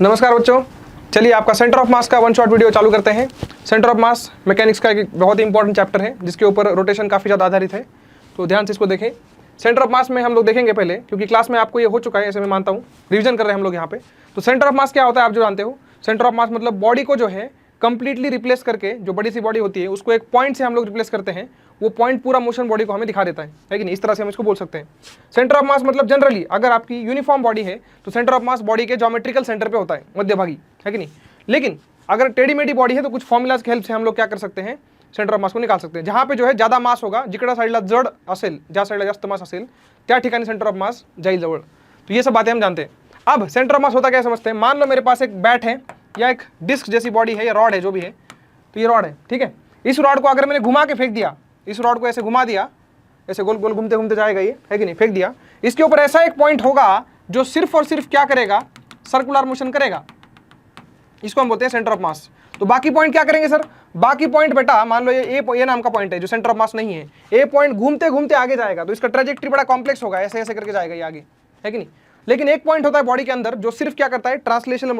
नमस्कार बच्चों, चलिए आपका सेंटर ऑफ मास का वन शॉट वीडियो चालू करते हैं। सेंटर ऑफ मास मैकेनिक्स का एक बहुत ही इंपॉर्टेंट चैप्टर है जिसके ऊपर रोटेशन काफ़ी ज़्यादा आधारित है, तो ध्यान से इसको देखें। सेंटर ऑफ मास में हम लोग देखेंगे पहले, क्योंकि क्लास में आपको ये हो चुका है, ऐसे मैं मानता हूँ, रिवीजन कर रहे हैं हम लोग यहाँ पे। तो सेंटर ऑफ मास क्या होता है आप जो जानते हो। सेंटर ऑफ मास मतलब बॉडी को जो है कंप्लीटली रिप्लेस करके, जो बड़ी सी बॉडी होती है उसको एक पॉइंट से हम लोग रिप्लेस करते हैं, वो पॉइंट पूरा मोशन बॉडी को हमें दिखा देता है कि नहीं, इस तरह से हम इसको बोल सकते हैं। सेंटर ऑफ मास मतलब जनरली अगर आपकी यूनिफॉर्म बॉडी है तो सेंटर ऑफ मास बॉडी के ज्योमेट्रिकल सेंटर पे होता है, मध्यभागी, है कि नहीं। लेकिन अगर टेढ़ी मेढ़ी बॉडी है तो कुछ फॉर्मुलाज की हेल्प से हम लोग क्या कर सकते हैं, सेंटर ऑफ मास को निकाल सकते हैं। जहाँ पे जो है ज़्यादा मास होगा, जिकडा साईडला जड असेल, ज्या साईडला जास्त मास असेल त्या ठिकाणी सेंटर ऑफ मास जाईल जवळ। तो ये सब बातें हम जानते हैं। अब सेंटर ऑफ मास होता क्या समझते हैं। मान लो मेरे पास एक बैट है या एक डिस्क जैसी बॉडी है या रॉड है, जो भी है, तो ये रॉड है, ठीक है। इस रॉड को अगर मैंने घुमा के फेंक दिया, इस रॉड को ऐसे घुमा दिया, ऐसे गोल गोल घूमते घूमते जाएगा ये, है कि नहीं, फेंक दिया, इसके ऊपर ऐसा एक पॉइंट होगा जो सिर्फ और सिर्फ क्या करेगा, सर्कुलर मोशन करेगा, इसको हम बोलते हैं सेंटर ऑफ मास। तो बाकी पॉइंट क्या करेंगे सर, बाकी पॉइंट बेटा मान लो ये नाम का पॉइंट है जो सेंटर ऑफ मास नहीं है, ए पॉइंट घूमते घूमते आगे जाएगा, तो इसका ट्रेजेक्टरी बड़ा कॉम्प्लेक्स होगा, ऐसे ऐसे करके जाएगा ये आगे, है कि नहीं। लेकिन एक पॉइंट होता है बॉडी के अंदर जो सिर्फ क्या करता है, ट्रांसलेशनल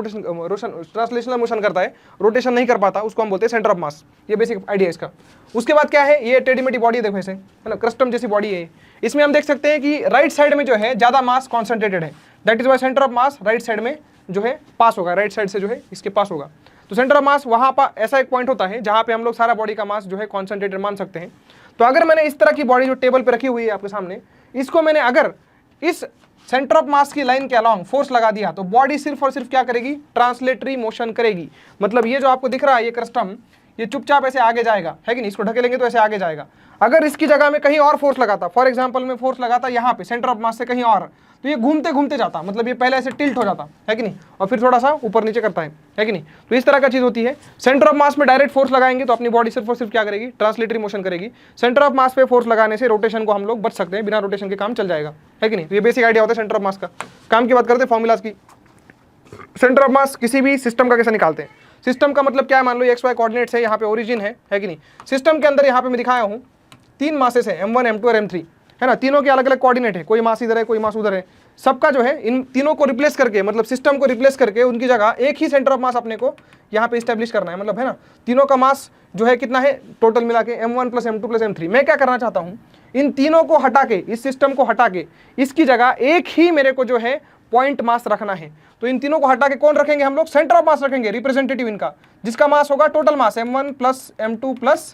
मोशन करता है, रोटेशन नहीं कर पाता, उसको हम बोलते हैं सेंटर ऑफ मास। ये बेसिक आइडिया इसका। उसके बाद क्या है, ये टेढ़ी मेढ़ी बॉडी देखो ऐसे, है ना, क्रस्टम जैसी बॉडी है। इसमें हम देख सकते हैं कि राइट साइड में जो है ज्यादा मास कॉन्सेंट्रेटेड है, that is y centre of mass right side में जो है पास होगा, राइट साइड से जो है इसके पास होगा। तो सेंटर ऑफ मास वहां पर ऐसा एक पॉइंट होता है जहां पे हम लोग सारा बॉडी का मास जो है कॉन्सेंट्रेटेड मान सकते हैं। तो अगर मैंने इस तरह की बॉडी जो टेबल पे रखी हुई है आपके सामने, इसको मैंने अगर इस सेंटर ऑफ मास की लाइन के अलोंग फोर्स लगा दिया तो बॉडी सिर्फ और सिर्फ क्या करेगी, ट्रांसलेटरी मोशन करेगी। मतलब ये जो आपको दिख रहा है ये क्रस्टम, ये चुपचाप ऐसे आगे जाएगा, है कि नहीं, इसको ढकेलेंगे तो ऐसे आगे जाएगा। अगर इसकी जगह में कहीं और फोर्स लगाता, फॉर एग्जांपल में फोर्स लगाता यहाँ पे सेंटर ऑफ मास से कहीं और, तो ये घूमते घूमते जाता, मतलब ये पहले ऐसे टिल्ट हो जाता, है कि नहीं, और फिर थोड़ा सा ऊपर नीचे करता है कि नहीं। तो इस तरह का चीज होती है। सेंटर ऑफ मास में डायरेक्ट फोर्स लगाएंगे तो अपनी बॉडी सिर्फ और सिर्फ क्या करेगी, ट्रांसलेटरी मोशन करेगी। सेंटर ऑफ मास पे फोर्स लगाने से रोटेशन को हम लोग बच सकते हैं, बिना रोटेशन के काम चल जाएगा, है कि नहीं। तो ये बेसिक आइडिया होता है सेंटर ऑफ मास का। काम की बात करते हैं फॉर्मुलाज की। सेंटर ऑफ मास किसी भी सिस्टम का कैसे निकालते हैं। सिस्टम का मतलब क्या है, मान लो एक्स वाई कोऑर्डिनेट्स है, यहाँ पे ओरिजिन है कि नहीं। सिस्टम के अंदर यहाँ पे मैं दिखाया हूँ 3 मासेस है, M1 M2 और M3, है ना। तीनों के अलग अलग कोऑर्डिनेट है, कोई मास इधर है, कोई मास उधर है। सबका जो है इन तीनों को रिप्लेस करके, मतलब सिस्टम को रिप्लेस करके उनकी जगह एक ही सेंटर ऑफ मास अपने को यहाँ पे स्टैब्लिश करना है, मतलब, है ना। तीनों का मास जो है कितना है टोटल मिला के, M1 + M2 + M3। मैं क्या करना चाहता हूँ, इन तीनों को हटा के, इस सिस्टम को हटा के इसकी जगह एक ही मेरे को जो है पॉइंट मास रखना है। तो इन तीनों को हटा के कौन रखेंगे हम लोग, सेंटर ऑफ मास रखेंगे, रिप्रेजेंटेटिव इनका, जिसका मास होगा total mass M1 + M2 +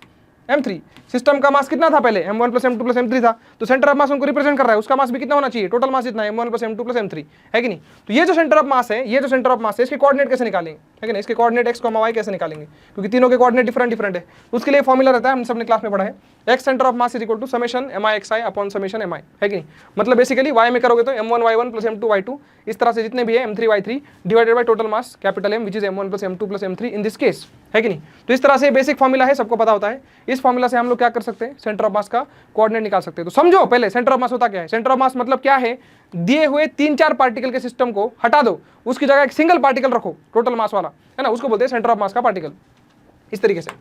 M3। System का मास कितना था पहले, M1 + M2 + M3 था, तो सेंटर ऑफ मास उनको रिप्रेजेंट कर रहा है, उसका मास भी कितना होना चाहिए, टोटल मास जितना है M1 + M2 + M3, है कि नहीं। तो ये जो सेंटर ऑफ मास है, ये जो सेंटर ऑफ मास है, इसके कोऑर्डिनेट कैसे निकालेंगे, है कि नहीं, इसके कोऑर्डिनेट x, y कैसे निकालेंगे, क्योंकि तीनों के कोऑर्डिनेट डिफरेंट है। उसके लिए फॉर्मूला रहता है, हम सबने क्लास में पढ़ा है, x centre of mass = summation MIXI / summation MI, है कि नहीं। मतलब बेसिकली y में करोगे तो M1 Y1 + M2 Y2, इस तरह से जितने भी है M3 Y3 divided by total mass capital M, which is M1 + M2 + M3 in this case, है कि नहीं। तो इस तरह से बेसिक फॉर्मूला है, सबको पता होता है। इस फॉर्मूला से हम लोग क्या कर सकते हैं, सेंटर ऑफ मास का कोऑर्डिनेट निकाल सकते हैं। तो समझो पहले सेंटर ऑफ मास होता क्या है। सेंटर ऑफ मास मतलब क्या है, दिए हुए 3-4 पार्टिकल के सिस्टम को हटा दो, उसकी जगह एक सिंगल पार्टिकल रखो टोटल मास वाला, है ना, उसको बोलते हैं सेंटर ऑफ मास का पार्टिकल, इस तरीके से।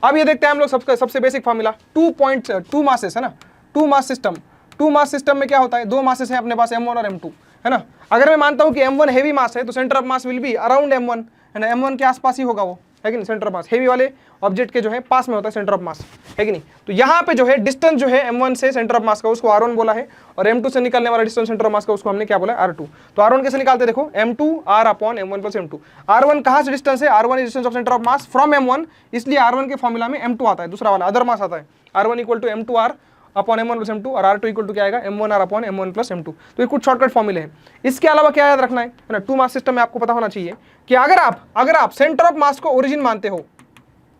अब ये देखते हैं हम लोग सबसे बेसिक फॉर्मूला, 2 मासेस, है ना, 2 मास सिस्टम। 2 मास सिस्टम में क्या होता है, 2 मासेस हैं अपने पास, M1 और M2, है ना। अगर मैं मानता हूं कि M1 हेवी मास है तो centre of mass will be around M1, है ना, M1 के आसपास ही होगा वो, है कि नहीं। सेंटर ऑफ मास हेवी वाले ऑब्जेक्ट के जो है पास में होता है सेंटर ऑफ मास, है कि नहीं। तो यहाँ पे जो है डिस्टेंस जो है M1 से सेंटर ऑफ मास का, उसको R1 बोला है, और M2 से निकलने वाला डिस्टेंस सेंटर ऑफ मास का, उसको हमने क्या बोला, R2। तो R1 कैसे निकालते हैं, देखो, M2 R/M1 + M2। R1 कहाँ से डिस्टेंस है, R1 is distance of centre of mass from M1, इसलिए R1 के फॉर्मूला में M2 आता है, दूसरा वाला अदर मास आता है। R1 = M2R/M1 + M2, और R2 = क्या आएगा, M1R/M1 + M2। तो ये कुछ शॉर्टकट फॉर्मूले हैं। इसके अलावा क्या याद रखना है ना, 2 मास सिस्टम में आपको पता होना चाहिए कि अगर आप सेंटर ऑफ मास को ओरिजिन मानते हो,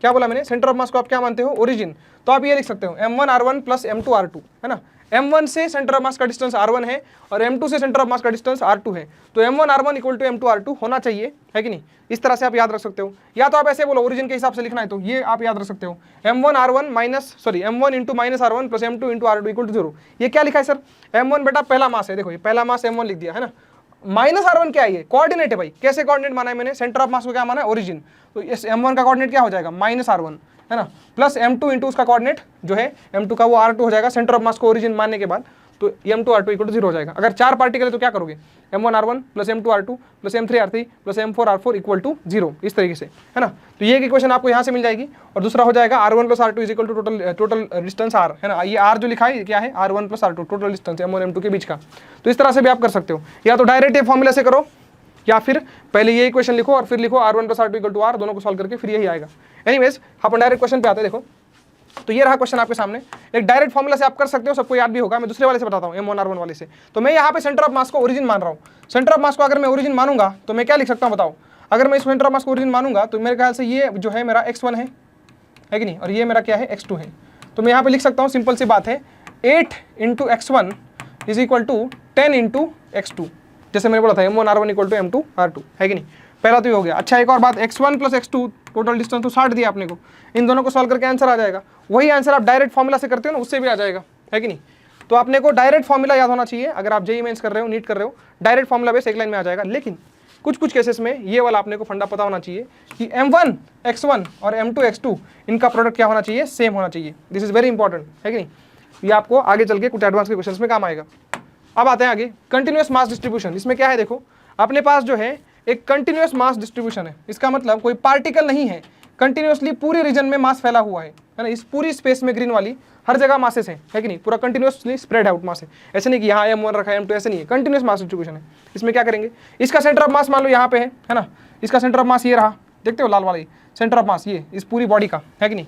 क्या बोला मैंने, सेंटर ऑफ मास को आप क्या मानते हो, ओरिजिन, तो आप ये लिख सकते हो M1R1 + M2R2, है ना। M1 से सेंटर ऑफ मास का डिस्टेंस R1 है और M2 से सेंटर ऑफ मास का डिस्टेंस R2 है, तो M1R1 = M2R2 होना चाहिए, है कि नहीं। इस तरह से आप याद रख सकते हो, या तो आप ऐसे बोलो ओरिजिन के हिसाब से लिखना है तो ये आप याद रख सकते हो, M1 × R1 + M2 × R2 = 0। ये क्या लिखा है सर, M1 बेटा पहला मास है, देखो ये पहला मास M1 लिख दिया, है ना। -R1 क्या है, ये कोऑर्डिनेट है भाई। कैसे कोऑर्डिनेट माना है मैंने, सेंटर ऑफ मास को क्या माना है, ओरिजिन। तो इस M1 का कोऑर्डिनेट क्या हो जाएगा, -R1, है ना, प्लस M2 × उसका कोऑर्डिनेट जो है M2 का, वो R2 हो जाएगा, सेंटर ऑफ मास को ओरिजिन मानने के बाद। तो M2R2 इक्वल टू 0 हो जाएगा। अगर 4 पार्टिकल है तो क्या करोगे, M1R1 plus M2R2 plus M3R3 plus M4R4 equal to 0, इस तरीके से, है ना। तो ये इक्वेशन आपको यहाँ से मिल जाएगी। और दूसरा हो जाएगा R1 plus R2 is equal to total distance R, है ना। ये R जो लिखा है क्या है, R1 plus R2 total distance M1 M2 के बीच का। तो इस तरह से भी आप कर सकते हो, या तो डायरेक्ट ये फॉर्मूला से करो, या फिर पहले ये इक्वेशन लिखो और फिर लिखो R1 plus R2 equal to R, दोनों को सॉल्व करके फिर यही आएगा। एनीवेज अपन डायरेक्ट क्वेश्चन पे आते हैं। देखो तो ये रहा क्वेश्चन आपके सामने, एक डायरेक्ट फॉर्मूला से आप कर सकते हो, सबको याद भी होगा। मैं दूसरे वाले से बताता हूँ, M1R1 वाले से। तो मैं यहाँ पे सेंटर ऑफ मास को ओरिजिन मान रहा हूँ। सेंटर ऑफ मास को अगर मैं ओरिजिन मानूंगा तो मैं क्या लिख सकता हूँ बताओ। अगर मैं इस सेंटर ऑफ मास को ओरिजिन मानूंगा तो मेरे ख्याल से ये जो है मेरा x1 है कि नहीं, और ये मेरा क्या है x2 है। तो मैं यहाँ पे लिख सकता हूँ, सिंपल सी बात है, 8 × x1 is equal to 10 × x2। जैसे मैंने बोला था M1R1 इक्वल टू M2R2, है कि नहीं। पहला तो ये हो गया। अच्छा एक और बात, x1 plus x2 total distance तो 60 दिया आपने को, इन दोनों को सॉल्व करके आंसर आ जाएगा। वही आंसर आप डायरेक्ट फॉर्मूला से करते हो ना, उससे भी आ जाएगा, है कि नहीं। तो आपने को डायरेक्ट फॉर्मूला याद होना चाहिए। अगर आप जेईई मेंस कर रहे हो, नीट कर रहे हो, डायरेक्ट फॉर्मूला बेस एक लाइन में आ जाएगा। लेकिन कुछ केसेस में ये वाला आपने को फंडा पता होना चाहिए कि M1 x1 और M2 x2 इनका प्रोडक्ट क्या होना चाहिए, सेम होना चाहिए। दिस इज वेरी इंपॉर्टेंट, है कि नहीं। ये आपको आगे चल के कुछ एडवांस के क्वेश्चंस में काम आएगा। अब आते हैं आगे, कंटिन्यूअस मास डिस्ट्रीब्यूशन। इसमें क्या है, देखो अपने पास जो है एक कंटिन्यूअस मास डिस्ट्रीब्यूशन है। इसका मतलब कोई पार्टिकल नहीं है, कंटिन्यूअसली पूरे रीजन में मास फैला हुआ है ना। इस पूरी स्पेस में ग्रीन वाली हर जगह मासेस है कि नहीं, पूरा कंटिन्यूअसली स्प्रेड आउट मास है। ऐसे नहीं कि यहाँ M1 रखा है M2, ऐसे नहीं है, कंटिन्यूअस मास डिस्ट्रीब्यूशन है। इसमें क्या करेंगे, इसका सेंटर ऑफ मास मान लो यहाँ पे है ना, इसका सेंटर ऑफ मास ये रहा, देखते हो लाल वाला सेंटर ऑफ मास, ये इस पूरी बॉडी का, है कि नहीं।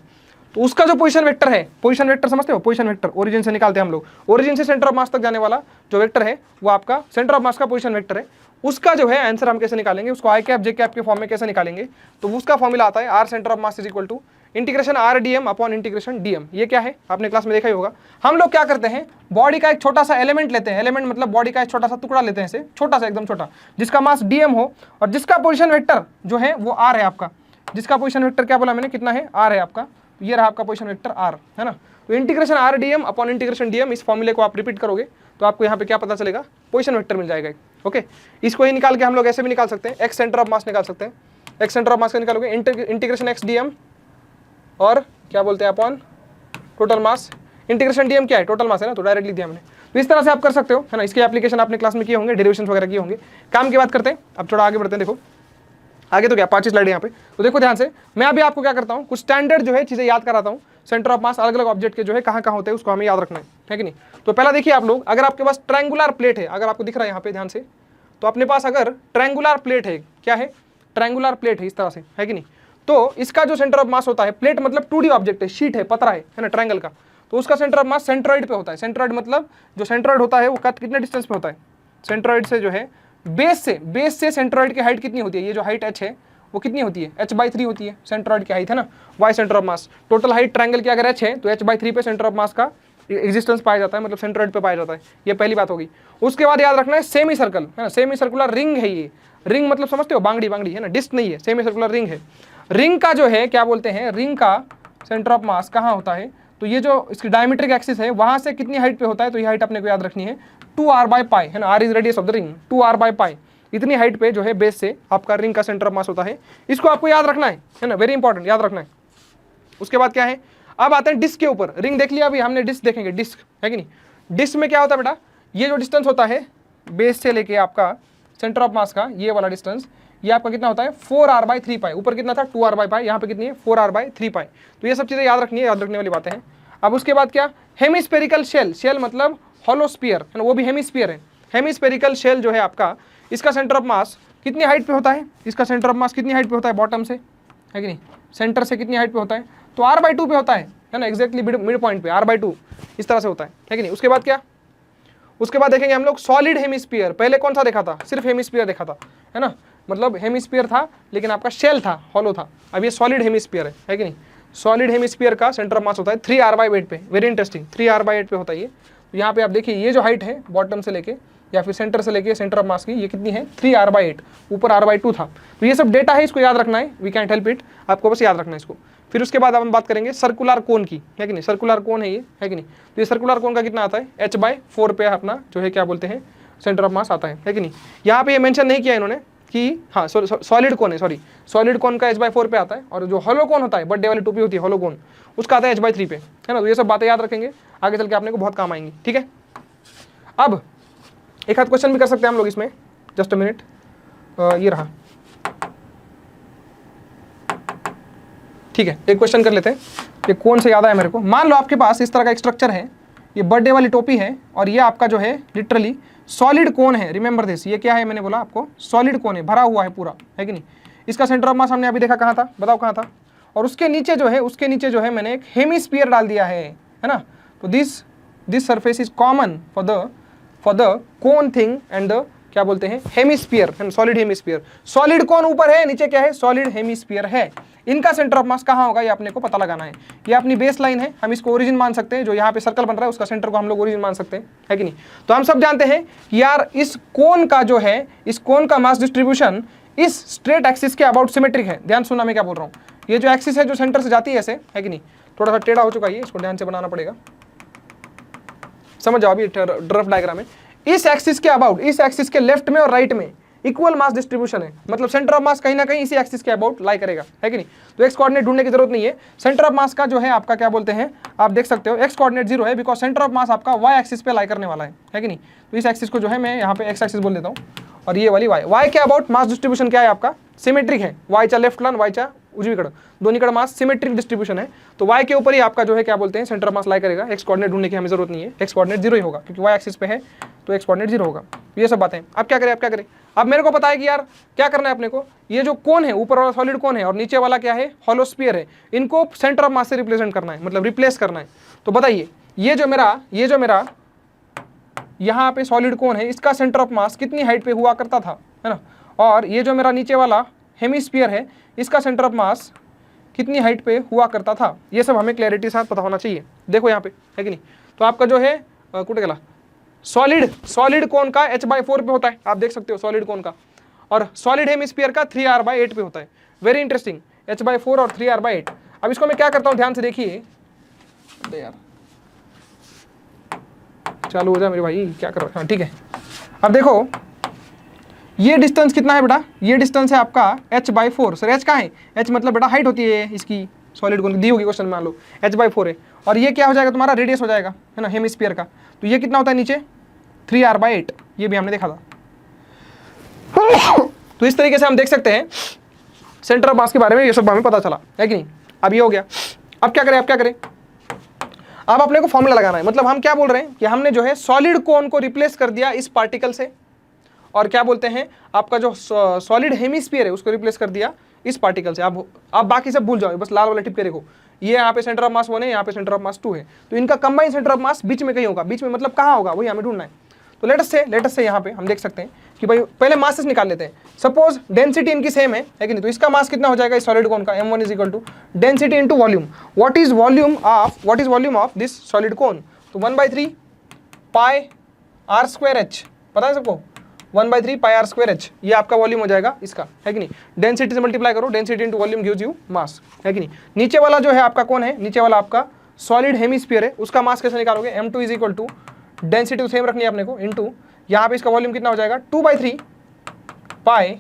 तो उसका जो पोजीशन वेक्टर है, पोजीशन वेक्टर समझते हो, पोजीशन वेक्टर ओरिजिन से निकालते हैं हम लोग। ओरिजिन से सेंटर ऑफ मास तक जाने वाला जो वेक्टर है वो आपका सेंटर ऑफ मास का पोजीशन वेक्टर है। उसका जो है आंसर हम कैसे निकालेंगे, उसको आई कैप जे कैप के फॉर्म में कैसे निकालेंगे। तो उसका फॉर्मूला आता है r centre of mass is equal to integration r dm upon integration dm. ये क्या है, आपने क्लास में देखा ही होगा। हम लोग क्या करते हैं, बॉडी का एक छोटा सा एलिमेंट लेते हैं, एलिमेंट मतलब बॉडी का एक छोटा सा टुकड़ा लेते हैं, इसे छोटा सा एकदम छोटा, जिसका मास डीएम हो और जिसका पोजीशन वेक्टर जो है वो आर है आपका। जिसका पोजीशन वेक्टर क्या बोला मैंने, कितना है, आर है आपका। ये रहा आपका पोजीशन वेक्टर आर, है ना। तो integration r dm upon integration dm, इस फॉर्मूले को आप रिपीट करोगे तो आपको यहाँ पे क्या पता चलेगा, पोजीशन वेक्टर मिल जाएगा। ओके, इसको ही निकाल के हम लोग ऐसे भी निकाल सकते हैं, एक्स सेंटर ऑफ मास निकाल सकते हैं। एक्स सेंटर ऑफ मास का निकालोगे इंटीग्रेशन एक्स डीएम और क्या बोलते हैं upon total mass. Integration DM क्या है, टोटल मास है ना, तो डायरेक्टली दिया मैंने। तो इस तरह से आप कर सकते हो, है ना। इसके एप्लीकेशन आपने क्लास में किए होंगे, डेरिवेशन वगैरह किए होंगे। काम की बात करते हैं, अब थोड़ा आगे बढ़ते हैं। देखो आगे तो क्या 5 स्लाइड यहाँ पे, तो देखो ध्यान से। मैं अभी आपको क्या करता हूँ, कुछ स्टैंडर्ड जो है चीजें याद कराता हूँ। सेंटर ऑफ मास अलग अलग ऑब्जेक्ट के जो है कहाँ होते हैं उसको हमें याद रखना है कि नहीं। तो पहला देखिए आप लोग, अगर आपके पास ट्रायंगुलर प्लेट है, अगर आपको दिख रहा है यहाँ पे ध्यान से, तो अपने पास अगर ट्रायंगुलर प्लेट है, क्या है, ट्रायंगुलर प्लेट है इस तरह से, है कि नहीं। तो इसका जो सेंटर ऑफ मास होता है, प्लेट मतलब 2D ऑब्जेक्ट है, शीट है, पतरा है ना, ट्रायंगल का। तो उसका सेंटर ऑफ मास सेंट्रॉइड पे होता है। सेंट्रॉइड मतलब जो सेंट्रॉइड होता है वो कितने डिस्टेंस पे होता है, सेंट्रॉइड से जो है बेस से सेंट्रॉइड की हाइट कितनी होती है, ये जो हाइट h है वो कितनी होती है, h/3 होती है सेंट्रॉइड की हाइट, है ना। Y centre of mass, total height triangle की अगर h है तो h/3 पे सेंटर ऑफ मास का एग्जिस्टेंस पाया जाता है, मतलब सेंट्रॉइड पे पाया जाता है। ये पहली बात होगी। उसके बाद याद रखना है सेमी सर्कल, है ना, सेमी सर्कुलर रिंग है ये। रिंग मतलब समझते हो, बांगड़ी है ना, डिस्क नहीं है, सेमी सर्कुलर रिंग है। रिंग का जो है क्या बोलते हैं, रिंग का सेंटर ऑफ मास कहाँ होता है, तो ये जो इसकी डायमीट्रिक एक्सिस है वहां से कितनी हाइट पे होता है, तो ये हाइट अपने को याद रखनी है 2r/π, है ना। r is radius of the ring, 2r/π इतनी हाइट पे जो है बेस से आपका रिंग का सेंटर ऑफ मास होता है। इसको आपको याद रखना है ना, वेरी इंपॉर्टेंट, याद रखना है। उसके बाद क्या है, अब आते हैं डिस्क के ऊपर। रिंग देख लिया, अभी हमने डिस्क देखेंगे, डिस्क है कि नहीं। डिस्क में क्या होता है बेटा, ये जो डिस्टेंस होता है बेस से लेके आपका सेंटर ऑफ मास का, ये वाला डिस्टेंस, ये आपका कितना होता है 4r/3π। ऊपर कितना था 2r/π, यहाँ पे कितनी है 4r/3π। तो ये सब चीजें याद रखनी है, याद रखने वाली बातें हैं। अब उसके बाद क्या, हेमिस्फेरिकल शेल, शेल मतलब हॉलो स्फीयर, है ना, वो भी हेमिस्फीयर है। हेमिस्फेरिकल शेल जो है आपका, इसका सेंटर ऑफ मास कितनी हाइट पे होता है, इसका सेंटर ऑफ मास कितनी हाइट पे होता है, बॉटम से, है कि नहीं, सेंटर से कितनी हाइट पे होता है, तो r/2 पे होता है ना, एक्जैक्टली मिड पॉइंट पे r/2 इस तरह से होता है कि नहीं। उसके बाद क्या, उसके बाद देखेंगे हम लोग सॉलिड हेमिस्फीयर। पहले कौन सा देखा था, सिर्फ हेमिस्फीयर देखा था, है ना, मतलब हेमिस्फीयर था लेकिन आपका शेल था, हॉलो था। अब ये सॉलिड हेमिस्फीयर है कि नहीं। सॉलिड हेमिस्फीयर का सेंटर ऑफ मास होता है 3r/8 पे, वेरी इंटरेस्टिंग, 3r/8 पे होता है ये। तो यहाँ पे आप देखिए ये जो हाइट है बॉटम से लेके या फिर सेंटर से लेके सेंटर ऑफ मास की, ये कितनी है 3r/8, ऊपर r/2 था। तो ये सब डेटा है, इसको याद रखना है, वी कैंट हेल्प इट, आपको बस याद रखना है इसको। फिर उसके बाद हम बात करेंगे सर्कुलर कोन की, है कि नहीं, सर्कुलर कोन है ये, है कि नहीं। तो ये सर्कुलर कोन का कितना आता है, h/4 पे अपना जो है क्या बोलते हैं सेंटर ऑफ मास आता है कि नहीं। यहाँ पे ये मेंशन नहीं किया इन्होंने कि हाँ सॉलिड कोन है, सॉरी सॉलिड कोन का h/4 पे आता है, और जो हॉलो कोन होता है, बर्थडे वाली टोपी होती है हॉलो कोन, उसका आता है h/3 पे, है ना। तो ये सब बातें याद रखेंगे, आगे चल के आपने को बहुत काम आएंगी, ठीक है। अब एक हाथ क्वेश्चन भी कर सकते हैं हम लोग इसमें, जस्ट अ मिनट, ये रहा, ठीक है, एक क्वेश्चन कर लेते हैं। ये कौन से याद आया मेरे को, मान लो आपके पास इस तरह का एक स्ट्रक्चर है, ये बर्थडे वाली टोपी है, और ये आपका जो है लिटरली सॉलिड कोन है। रिमेंबर दिस, ये क्या है, मैंने बोला आपको सॉलिड कोन है, भरा हुआ है पूरा, है कि नहीं। इसका सेंटर ऑफ मास हमने अभी देखा कहाँ था, बताओ कहाँ था। और उसके नीचे जो है, उसके नीचे जो है मैंने एक हेमिस्फीयर डाल दिया है ना। तो this surface is common for the cone thing and the क्या बोलते हैं, हेमिस्फीयर, सॉलिड हेमिस्फीयर। सॉलिड कोन ऊपर है, नीचे क्या है, सॉलिड हेमिस्फीयर है। इनका सेंटर ऑफ मास कहाँ होगा, ये अपने को पता लगाना है। ये अपनी बेस लाइन है, हम इसको ओरिजिन मान सकते हैं, जो यहाँ पे सर्कल बन रहा है उसका सेंटर को हम लोग ओरिजिन मान सकते हैं, है कि नहीं। तो हम सब जानते हैं कि यार इस कोन का जो है, इस कोन का मास डिस्ट्रीब्यूशन इस स्ट्रेट एक्सिस के अबाउट सिमेट्रिक है। ध्यान सुनना मैं क्या बोल रहा हूँ, ये जो एक्सिस है जो सेंटर से जाती है ऐसे, है कि नहीं, थोड़ा सा टेढ़ा हो चुका है, इसको ध्यान से बनाना पड़ेगा, समझ जाओ अभी रफ डायग्राम है। इस एक्सिस के अबाउट, इस एक्सिस के लेफ्ट में और राइट में इक्वल मास डिस्ट्रीब्यूशन है, मतलब सेंटर ऑफ मास कहीं ना कहीं इसी एक्सिस के अबाउट लाई करेगा, है कि नहीं। तो एक्स कोऑर्डिनेट ढूंढने की जरूरत नहीं है। सेंटर ऑफ मास का जो है आपका क्या बोलते हैं, आप देख सकते हो एक्स कोऑर्डिनेट 0 है, बिकॉज सेंटर ऑफ मास आपका वाई एक्सिस पे लाई करने वाला है कि नहीं। तो इस एक्सिस को जो है मैं यहाँ पे एक्स एक्सिस बोल देता हूँ, और ये वाली वाई के अबाउट मास डिस्ट्रीब्यूशन क्या है आपका, सिमेट्रिक है। वाई चा लेफ्ट लन, वाई चा उजवीकड़, दोनों मास सिमेट्रिक डिस्ट्रीब्यूशन है। तो वाई के ऊपर ही आपका जो है क्या बोलते हैं सेंटर ऑफ मास लाई करेगा। एक्स कोऑर्डिनेट ढूंढने की हमें जरूरत नहीं है, एक्स कोऑर्डिनेट 0 ही होगा, क्योंकि वाई एक्सिस पे है तो एक्स कोऑर्डिनेट 0 होगा। ये सब बातें अब क्या करें, अब मेरे को पता है कि यार क्या करना है अपने को, ये जो कोन है ऊपर वाला सॉलिड कोन है और नीचे वाला क्या है होलोस्फीयर है, इनको सेंटर ऑफ मास से रिप्रेजेंट करना है, मतलब रिप्लेस करना है। तो बताइए ये जो मेरा यहाँ पे सॉलिड कोन है, इसका सेंटर ऑफ मास कितनी हाइट पे हुआ करता था, है ना। और ये जो मेरा नीचे वाला हेमिस्फीयर है, इसका सेंटर ऑफ मास कितनी हाइट पे हुआ करता था, ये सब हमें क्लैरिटी के साथ पता होना चाहिए। देखो यहाँ पे, है कि नहीं। तो आपका जो है कुटे गला सॉलिड कोन का h/4 पे होता है, आप देख सकते हो सॉलिड कोन का, और सॉलिड हेमिस्फीयर का 3r/8 पे होता है। वेरी इंटरेस्टिंग, h/4 और 3r/8। अब इसको मैं क्या करता हूँ, ध्यान से देखिए यार, चालू हो जाए मेरे भाई, क्या कर रहा है, हाँ ठीक है। अब देखो ये डिस्टेंस कितना है बेटा, ये डिस्टेंस है आपका h/4। सर h कहाँ है, h मतलब बेटा हाइट होती है इसकी, सॉलिड कोन की दी होगी क्वेश्चन में, मान लो h/4 है, और ये क्या हो जाएगा तुम्हारा रेडियस हो जाएगा, है ना, हेमिस्फीयर का। तो ये कितना होता है नीचे 3r/8, ये भी हमने देखा था। तो इस तरीके से हम देख सकते हैं सेंटर ऑफ मास के बारे में, ये सब हमें पता चला, है कि नहीं। अब ये हो गया, अब क्या करें, अब अपने को फॉर्मूला लगाना है। मतलब हम क्या बोल रहे हैं कि हमने जो है सॉलिड कोन को रिप्लेस कर दिया इस पार्टिकल से, और क्या बोलते हैं आपका जो सॉलिड हेमिस्फीयर है उसको रिप्लेस कर दिया इस पार्टिकल से। आप बाकी सब भूल जाओ, बस लाल वाला टिप के देखो, ये यहाँ पे सेंटर ऑफ मास 1 है, यहाँ पे सेंटर ऑफ मास 2 है, तो इनका कंबाइंड सेंटर ऑफ मास बीच में कहीं होगा। बीच में मतलब कहाँ होगा, वही हमें ढूंढना है। तो लेट अस से यहाँ पे हम देख सकते हैं कि भाई पहले मासेस निकाल लेते हैं। सपोज डेंसिटी इनकी सेम है कि नहीं, तो इसका मास कितना हो जाएगा इस सॉलिड कोन का, m1 is equal to density into volume. What is volume of this solid cone, तो 1/3 पाई r स्क्वायर h, पता है सबको, 1/3 पाई r स्क्वायर h, ये आपका वॉल्यूम हो जाएगा इसका, है कि नहीं। डेंसिटी से मल्टीप्लाई करो, density into volume gives you mass, है कि नहीं। नीचे वाला जो है आपका कौन है, नीचे वाला आपका सॉलिड हेमिस्फीयर है, उसका मास कैसे निकालोगे, m2 is equal to density तो सेम रखनी है अपने को, इंटू यहाँ पे इसका वॉल्यूम कितना हो जाएगा 2/3 पाई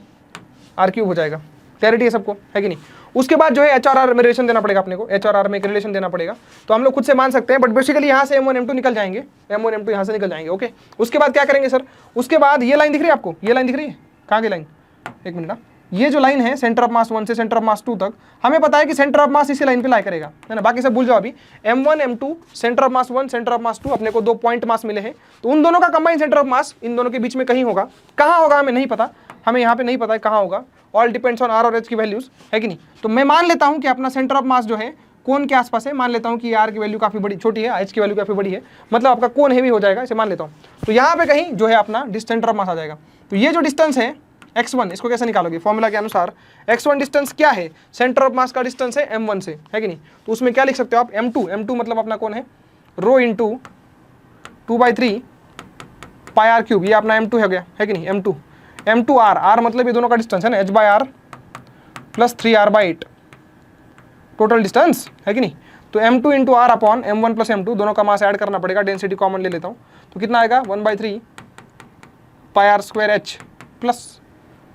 r³ हो जाएगा। क्लैरिटी है सबको, है कि नहीं। उसके बाद जो है h और r में रिलेशन देना पड़ेगा अपने को, h और r में एक रिलेशन देना पड़ेगा, तो हम लोग खुद से मान सकते हैं, बट बेसिकली यहाँ से m1 m2 निकल जाएंगे, m1 m2 यहाँ से निकल जाएंगे, ओके। उसके बाद क्या करेंगे सर, उसके बाद ये लाइन दिख रही है आपको, ये लाइन दिख रही है, कहाँ की लाइन, एक मिनट ना, ये जो लाइन है सेंटर ऑफ मास 1 से सेंटर ऑफ मास 2 तक, हमें पता है कि सेंटर ऑफ मास इसी लाइन पे लाई करेगा, है ना। बाकी सब भूल जाओ अभी। m1 m2 centre of mass 1 centre of मास 2, अपने को 2 पॉइंट मास मिले हैं, तो उन दोनों का कंबाइंड सेंटर ऑफ मास इन दोनों के बीच में कहीं होगा। कहाँ होगा हमें नहीं पता, हमें यहाँ पे नहीं पता है कहाँ होगा, ऑल डिपेंड्स ऑन r और h की वैल्यूज, है कि नहीं। तो मैं मान लेता हूँ कि अपना सेंटर ऑफ मास जो है कोन के आसपास है, मान लेता हूँ कि r की वैल्यू काफी बड़ी छोटी है, h की वैल्यू काफी बड़ी है, मतलब आपका कोन हेवी हो जाएगा, इसे मान लेता हूँ। तो यहाँ पे कहीं जो है अपना सेंटर ऑफ मास आ जाएगा। तो ये जो डिस्टेंस है x1, इसको कैसे निकालोगे, फॉर्मूला के अनुसार x1 डिस्टेंस क्या है, सेंटर ऑफ मास का डिस्टेंस है m1 से, है कि नहीं। तो उसमें क्या लिख सकते हो आप, m2 मतलब अपना कौन है रो इंटू 2/3 पाई r³, ये अपना m2 हो गया, है कि नहीं। m2 r मतलब ये दोनों का डिस्टेंस है ना, h/r plus 3r/8 total distance, है कि नहीं। तो m2 into r upon m1 plus m2, दोनों का मास ऐड करना पड़ेगा, डेंसिटी कॉमन ले लेता हूँ, तो कितना आएगा 1/3 पाई r स्क्वायर h प्लस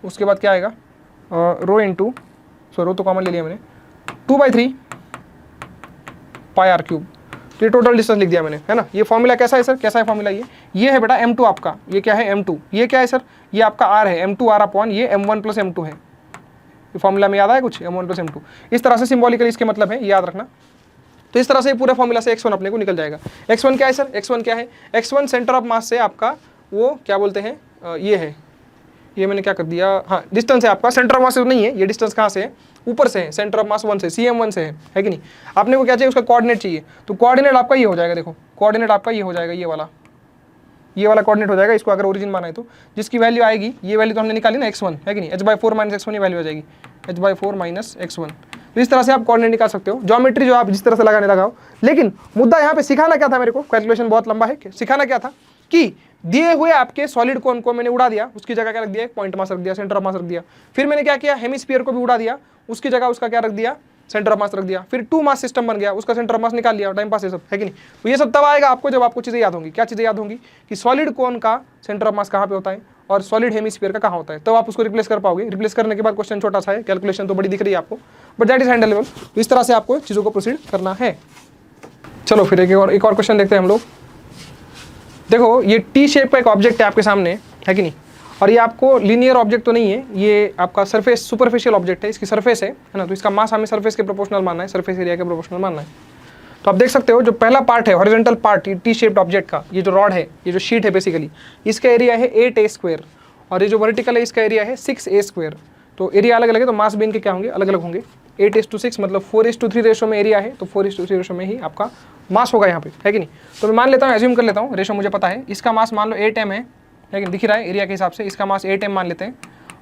उसके बाद क्या आएगा रो इंटू, रो तो कॉमन ले लिया मैंने, 2/3 पाई r³। तो ये टोटल डिस्टेंस लिख दिया मैंने, है ना। ये फॉर्मूला कैसा है सर, कैसा है फॉर्मूला, ये है बेटा m2 आपका, ये क्या है m2, ये क्या है सर, ये आपका r है, m2 r अपॉन ये m1 प्लस m2 है। ये फॉर्मूला में याद आया कुछ, m1 प्लस m2, इस तरह से सिंबॉलिकली इसके मतलब है, याद रखना। तो इस तरह से पूरे फॉर्मूला से x1 अपने को निकल जाएगा। x1 क्या है सर, x1 क्या है, x1 सेंटर ऑफ मास से आपका वो क्या बोलते हैं, ये है, ये मैंने क्या कर दिया, हाँ डिस्टेंस है आपका, सेंटर ऑफ मास से नहीं है, ये डिस्टेंस कहाँ से है, ऊपर से है, सेंटर ऑफ मास 1 से, CM1 से है कि नहीं। आपने को क्या चाहिए, उसका कोऑर्डिनेट चाहिए, तो कोऑर्डिनेट आपका ये हो जाएगा, देखो कोऑर्डिनेट आपका ये हो जाएगा, ये वाला कोऑर्डिनेट हो जाएगा, इसको अगर ओरिजिन माना है तो, जिसकी वैल्यू आएगी, ये वैल्यू तो हमने निकाली ना x1, है कि नहीं, h/4 - x1 ये वैल्यू आ जाएगी, h/4 - x1। तो इस तरह से आप कोऑर्डिनेट निकाल सकते हो, ज्योमेट्री जो आप जिस तरह से लगाने लगाओ। लेकिन मुद्दा यहाँ पे सिखाना क्या था मेरे को, कैलकुलेशन बहुत लंबा है, सिखाना क्या था कि दिए हुए आपके सॉलिड कोन को मैंने उड़ा दिया, उसकी जगह क्या रख दिया, एक पॉइंट मास रख दिया, सेंटर ऑफ मास रख दिया। फिर मैंने क्या किया, हेमिस्फीयर को भी उड़ा दिया, उसकी जगह उसका क्या रख दिया, सेंटर ऑफ मास रख दिया। फिर 2 मास सिस्टम बन गया, उसका सेंटर ऑफ मास निकाल लिया, टाइम पास ये सब, है कि नहीं। तो ये सब तब आएगा आपको जब आपको चीजें याद होंगी। क्या चीजें याद होंगी कि सॉलिड कोन का सेंटर ऑफ मास कहाँ पे होता है और सॉलिड हेमिस्फीयर का कहाँ होता है, तो आप उसको रिप्लेस कर पाओगे। रिप्लेस करने के बाद क्वेश्चन छोटा सा है, कैलकुलेशन तो बड़ी दिख रही है आपको, बट दैट इज हैंडलेबल। तो इस तरह से आपको चीजों को प्रोसीड करना है। चलो फिर एक और क्वेश्चन देखते हैं हम लोग। देखो ये टी शेप का एक ऑब्जेक्ट है आपके सामने, है कि नहीं, और ये आपको लीनियर ऑब्जेक्ट तो नहीं है, ये आपका सरफेस सुपरफिशियल ऑब्जेक्ट है, इसकी सरफेस है ना, तो इसका मास हमें सरफेस के प्रोपोर्शनल मानना है, सरफेस एरिया के प्रोपोर्शनल मानना है। तो आप देख सकते हो जो पहला पार्ट है horizontal part, T shaped object का, ये जो रॉड है, ये जो शीट है बेसिकली, इसका एरिया है 8a², और ये जो वर्टिकल है इसका एरिया है 6a²। तो एरिया अलग अलग है, तो मास भी इनके क्या होंगे, अलग अलग होंगे। 8:6 मतलब 4:3 रेशो में एरिया है, तो 4:3 रेशो में ही आपका मास होगा यहाँ पे, है कि नहीं। तो मैं मान लेता हूँ, एज्यूम कर लेता हूँ, रेशो मुझे पता है, इसका मास मान लो 8m है, लेकिन दिख रहा है एरिया के हिसाब से, इसका मास 8m मान लेते हैं,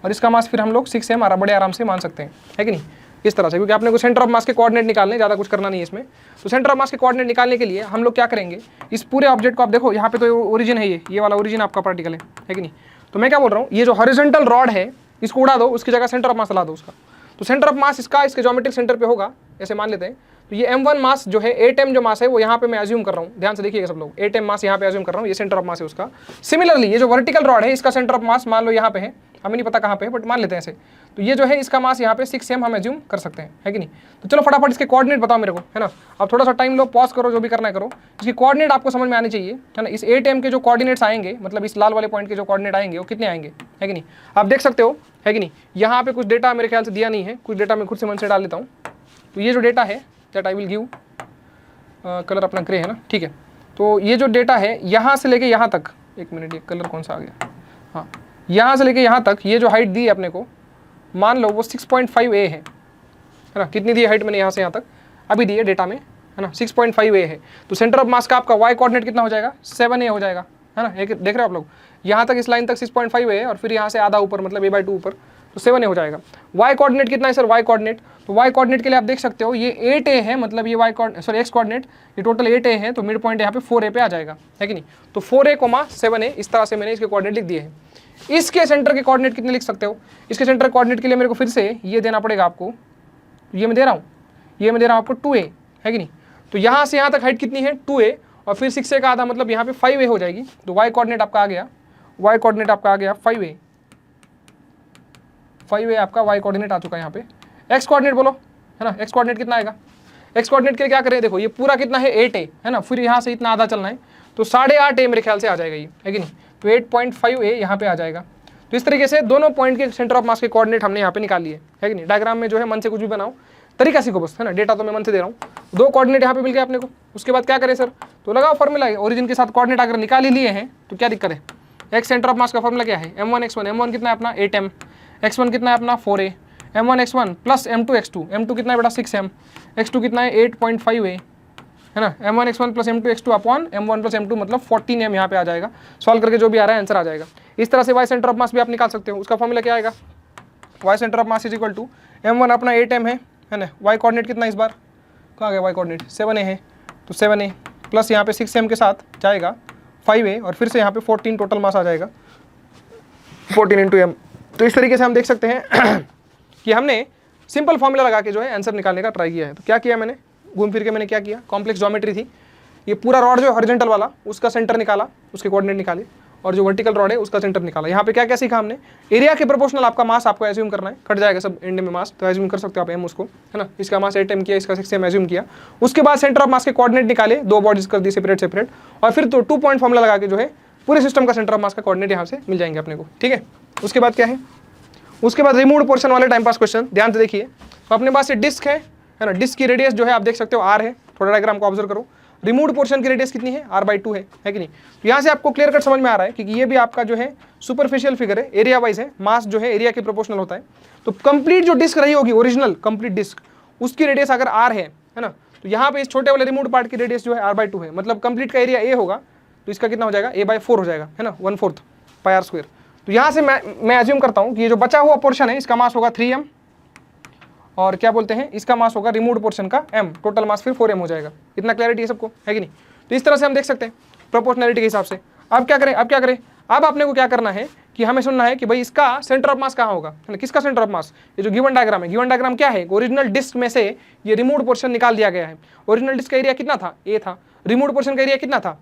और इसका मास फिर हम लोग 6m बड़े आराम से मान सकते हैं, है कि नहीं, इस तरह से, क्योंकि आपने को सेंटर ऑफ मास के कोऑर्डिनेट निकालने, ज़्यादा कुछ करना नहीं है इसमें। तो सेंटर ऑफ मास के कोऑर्डिनेट निकालने के लिए हम लोग क्या करेंगे, इस पूरे ऑब्जेक्ट को आप देखो, यहाँ पे तो ओरिजिन है, ये वाला ओरिजिन आपका पार्टिकल है कि नहीं। तो मैं क्या बोल रहा हूँ, ये जो हॉरिजॉन्टल रॉड है इसको उड़ा दो, उसकी जगह सेंटर ऑफ मास ला दो उसका। तो सेंटर ऑफ मास इसका इसके ज्योमेट्रिक सेंटर पे होगा, ऐसे मान लेते हैं। तो ये m1 मास जो है, 8m जो मास है वो यहाँ पे मैं अज्यूम कर रहा हूँ, ध्यान से देखिएगा सब लोग, 8m मास यहाँ पे अज्यूम कर रहा हूँ, ये सेंटर ऑफ मास है उसका। सिमिलरली ये जो वर्टिकल रॉड है इसका सेंटर ऑफ मास मान लो यहाँ पे है, हमें नहीं पता कहाँ पे है, बट मान लेते हैं ऐसे। तो ये जो है इसका मास यहाँ पे 6m हम अज्यूम कर सकते हैं, है कि नहीं। तो चलो फटाफट इसके कोऑर्डिनेट बताओ मेरे को, है ना। अब थोड़ा सा टाइम लो, पॉज करो, जो भी करना है करो, इसकी कोऑर्डिनेट आपको समझ में आनी चाहिए, है ना। इस 8m के जो कोऑर्डिनेट्स आएंगे, मतलब इस लाल वाले पॉइंट के जो कोऑर्डिनेट आएंगे वो कितने आएंगे, है कि नहीं। आप देख सकते हो, है कि नहीं, यहाँ पे कुछ डेटा मेरे ख्याल से दिया नहीं है, कुछ डेटा मैं खुद से मन से डाल लेता हूँ। तो ये जो डेटा है, that I will give, colour अपना ग्रे है ना, ठीक है। तो ये जो डेटा है यहाँ से लेके यहाँ तक, एक मिनट, ये कलर कौन सा आ गया, हाँ, यहाँ से लेके यहाँ तक ये जो हाइट दी है अपने को, मान लो वो 6.5a है ना। कितनी दी है हाइट मैंने यहाँ से यहाँ तक अभी दी है डेटा में, है ना, 6.5a है। तो सेंटर ऑफ मास का आपका y कोऑर्डिनेट कितना हो जाएगा, 7a हो जाएगा, है ना। एक देख रहे हो आप लोग, यहाँ तक इस लाइन तक 6.5a है, और फिर यहाँ से आधा ऊपर मतलब a/2 ऊपर, तो 7a हो जाएगा। y कोऑर्डिनेट कितना है सर, y कोऑर्डिनेट, तो y कोऑर्डिनेट के लिए आप देख सकते हो ये 8a है, मतलब ये x कोऑर्डिनेट ये टोटल 8a है, तो मिड पॉइंट यहाँ पे 4a पे आ जाएगा, है कि नहीं। तो 4a, 7a, इस तरह से मैंने इसके कोऑर्डिनेट लिख दिए हैं। इसके सेंटर के कोऑर्डिनेट कितने लिख सकते हो, इसके सेंटर कोऑर्डिनेट के लिए मेरे को फिर से ये देना पड़ेगा आपको, ये मैं दे रहा हूँ, ये मैं दे रहा हूँ आपको 2a, है कि नहीं। तो यहाँ से यहाँ तक हाइट कितनी है 2a, और फिर 6a का आधा मतलब यहाँ पे 5a हो जाएगी। तो y कोऑर्डिनेट आपका आ गया, y कोऑर्डिनेट आपका आ गया 5a, 5a आपका y कोऑर्डिनेट आ चुका है यहाँ पे। x कोऑर्डिनेट बोलो, है ना, x कोऑर्डिनेट कितना आएगा, x कोऑर्डिनेट के लिए क्या करें, देखो ये पूरा कितना है 8a, है ना, फिर यहाँ से इतना आधा चलना है, तो 8.5a मेरे ख्याल से आ जाएगा ये, है कि नहीं। तो 8.5a यहाँ पे आ जाएगा। तो इस तरीके से दोनों पॉइंट के सेंटर ऑफ मास के कोऑर्डिनेट हमने यहाँ पे निकाल लिए, है कि नहीं। डायग्राम में जो है मन से कुछ भी बनाओ, तरीका सीखो बस, है ना। डेटा तो मैं मन से दे रहा हूँ, दो कोऑर्डिनेट यहाँ पे मिल गए अपने को। उसके बाद क्या करें सर, तो लगाओ फॉर्मूला, ओरिजिन के साथ कोऑर्डिनेट अगर निकाल ही लिए हैं तो क्या दिक्कत है। एक्स सेंटर ऑफ मास का फॉर्मूला क्या है, m1 x1, m1 कितना है अपना 8m, x1 कितना है अपना 4a, m1 x1 plus m2 x2, m2 कितना है बेटा 6m, x2 कितना है 8.5a, है ना। m1 x1 plus m2 x2 upon m1 plus m2 मतलब 14m यहाँ पे आ जाएगा। सॉल्व करके जो भी आ रहा है आंसर आ जाएगा। इस तरह से y सेंटर ऑफ मास भी आप निकाल सकते हो। उसका फॉर्मूला क्या आएगा, y centre of mass is equal to m1 अपना 8m है ना, y कोऑर्डिनेट कितना इस बार, कहाँ गया y कोऑर्डिनेट, 7a है, तो 7a प्लस यहाँ पे 6m के साथ जाएगा 5a, और फिर से यहाँ पे 14 टोटल मास आ जाएगा, 14 इंटू m। तो इस तरीके से हम देख सकते हैं कि हमने सिंपल फॉर्मूला लगा के जो है आंसर निकालने का ट्राई किया है। तो क्या किया मैंने, घूम फिर के मैंने क्या किया, कॉम्प्लेक्स ज्योमेट्री थी, ये पूरा रॉड जो है हॉरिजॉन्टल वाला, उसका सेंटर निकाला, उसके कोऑर्डिनेट निकाले, और जो वर्टिकल रॉड है उसका सेंटर निकाला। यहाँ पे क्या क्या सीखा हमने, एरिया के प्रोपोर्शनल आपका मास आपको एज्यूम करना है, कट जाएगा सब एंड में मास, तो एज्यूम कर सकते हो आप m उसको, है ना। इसका मास 8m किया, इसका 6m एज्यूम किया। उसके बाद सेंटर ऑफ मास के कोऑर्डिनेट निकाले, दो बॉडीज कर दी सेपरेट सेपरेट, और फिर तो 2 पॉइंट फॉर्मूला लगा के जो है पूरे सिस्टम का सेंटर ऑफ मास का कोऑर्डिनेट यहाँ से मिल जाएंगे अपने को, ठीक है। उसके बाद क्या है, उसके बाद रिमूव्ड पोर्शन वाले टाइम पास क्वेश्चन ध्यान से देखिए। तो अपने पास ये डिस्क है ना, डिस्क की रेडियस जो है आप देख सकते हो r है, थोड़ा डायग्राम को ऑब्जर्व करो। रिमूव्ड पोर्शन की रेडियस कितनी है, r/2 है कि नहीं। तो यहाँ से आपको क्लियर कट समझ में आ रहा है कि ये भी आपका जो है सुपरफिशियल फिगर है, एरिया वाइज है, मास जो है एरिया के प्रोपोर्शनल होता है। तो कंप्लीट जो डिस्क रही होगी ओरिजिनल कंप्लीट डिस्क, उसकी रेडियस अगर r है ना, तो यहाँ पे इस छोटे वाले रिमूव्ड पार्ट की रेडियस जो है r/2 है, मतलब कंप्लीट का एरिया a होगा, तो इसका कितना हो जाएगा, a/4 हो जाएगा, है ना, 1/4 πr²। तो यहाँ से मैं एज्यूम करता हूँ कि ये जो बचा हुआ पोर्शन है इसका मास होगा 3m, और क्या बोलते हैं इसका मास होगा रिमूव्ड पोर्शन का m, टोटल मास फिर 4m हो जाएगा। इतना क्लैरिटी है सबको, है कि नहीं। तो इस तरह से हम देख सकते हैं प्रोपोर्शनलिटी के हिसाब से। अब क्या करें, अब आपने को क्या करना है कि हमें सुनना है कि भाई इसका सेंटर ऑफ मास कहाँ होगा, है ना, किसका सेंटर ऑफ मास। ये जो गिवन डायग्राम है, गिवन डायग्राम क्या है, ओरिजिनल डिस्क में से ये रिमूव्ड पोर्शन निकाल दिया गया है। ओरिजिनल डिस्क का एरिया कितना था, a था, रिमूव्ड पोर्शन का एरिया कितना था,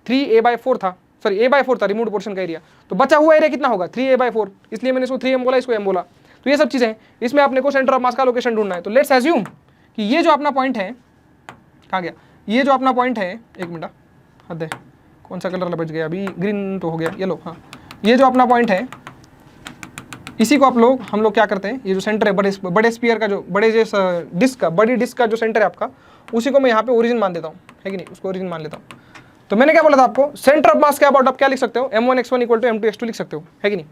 3a/4 था, सॉरी a/4 था रिमूव्ड पोर्शन का एरिया। तो बचा हुआ एरिया कितना होगा, 3a/4, इसलिए मैंने इसको 3m बोला, इसको m बोला। तो ये सब चीज़ें, इसमें आपने को सेंटर ऑफ मास का लोकेशन ढूंढना है। तो लेट्स एज्यूम कि ये जो अपना पॉइंट है, कहाँ गया, ये जो अपना पॉइंट है, एक मिनट, हद है, कौन सा कलर बच गया अभी, ग्रीन तो हो गया, येलो, हाँ, ये जो अपना पॉइंट है, इसी को हम लोग क्या करते हैं, ये जो सेंटर है बड़े स्पीयर का, जो बड़े डिस्क का, बड़ी डिस्क का जो सेंटर है आपका, उसी को मैं यहाँ पे ओरिजिन मान देता हूँ, है कि नहीं, उसको ओरिजिन मान लेता हूँ। तो मैंने क्या बोला था आपको, सेंटर ऑफ मास के अबाउट आप क्या लिख सकते हो, m1x1 = m2x2 लिख सकते हो, है कि नहीं।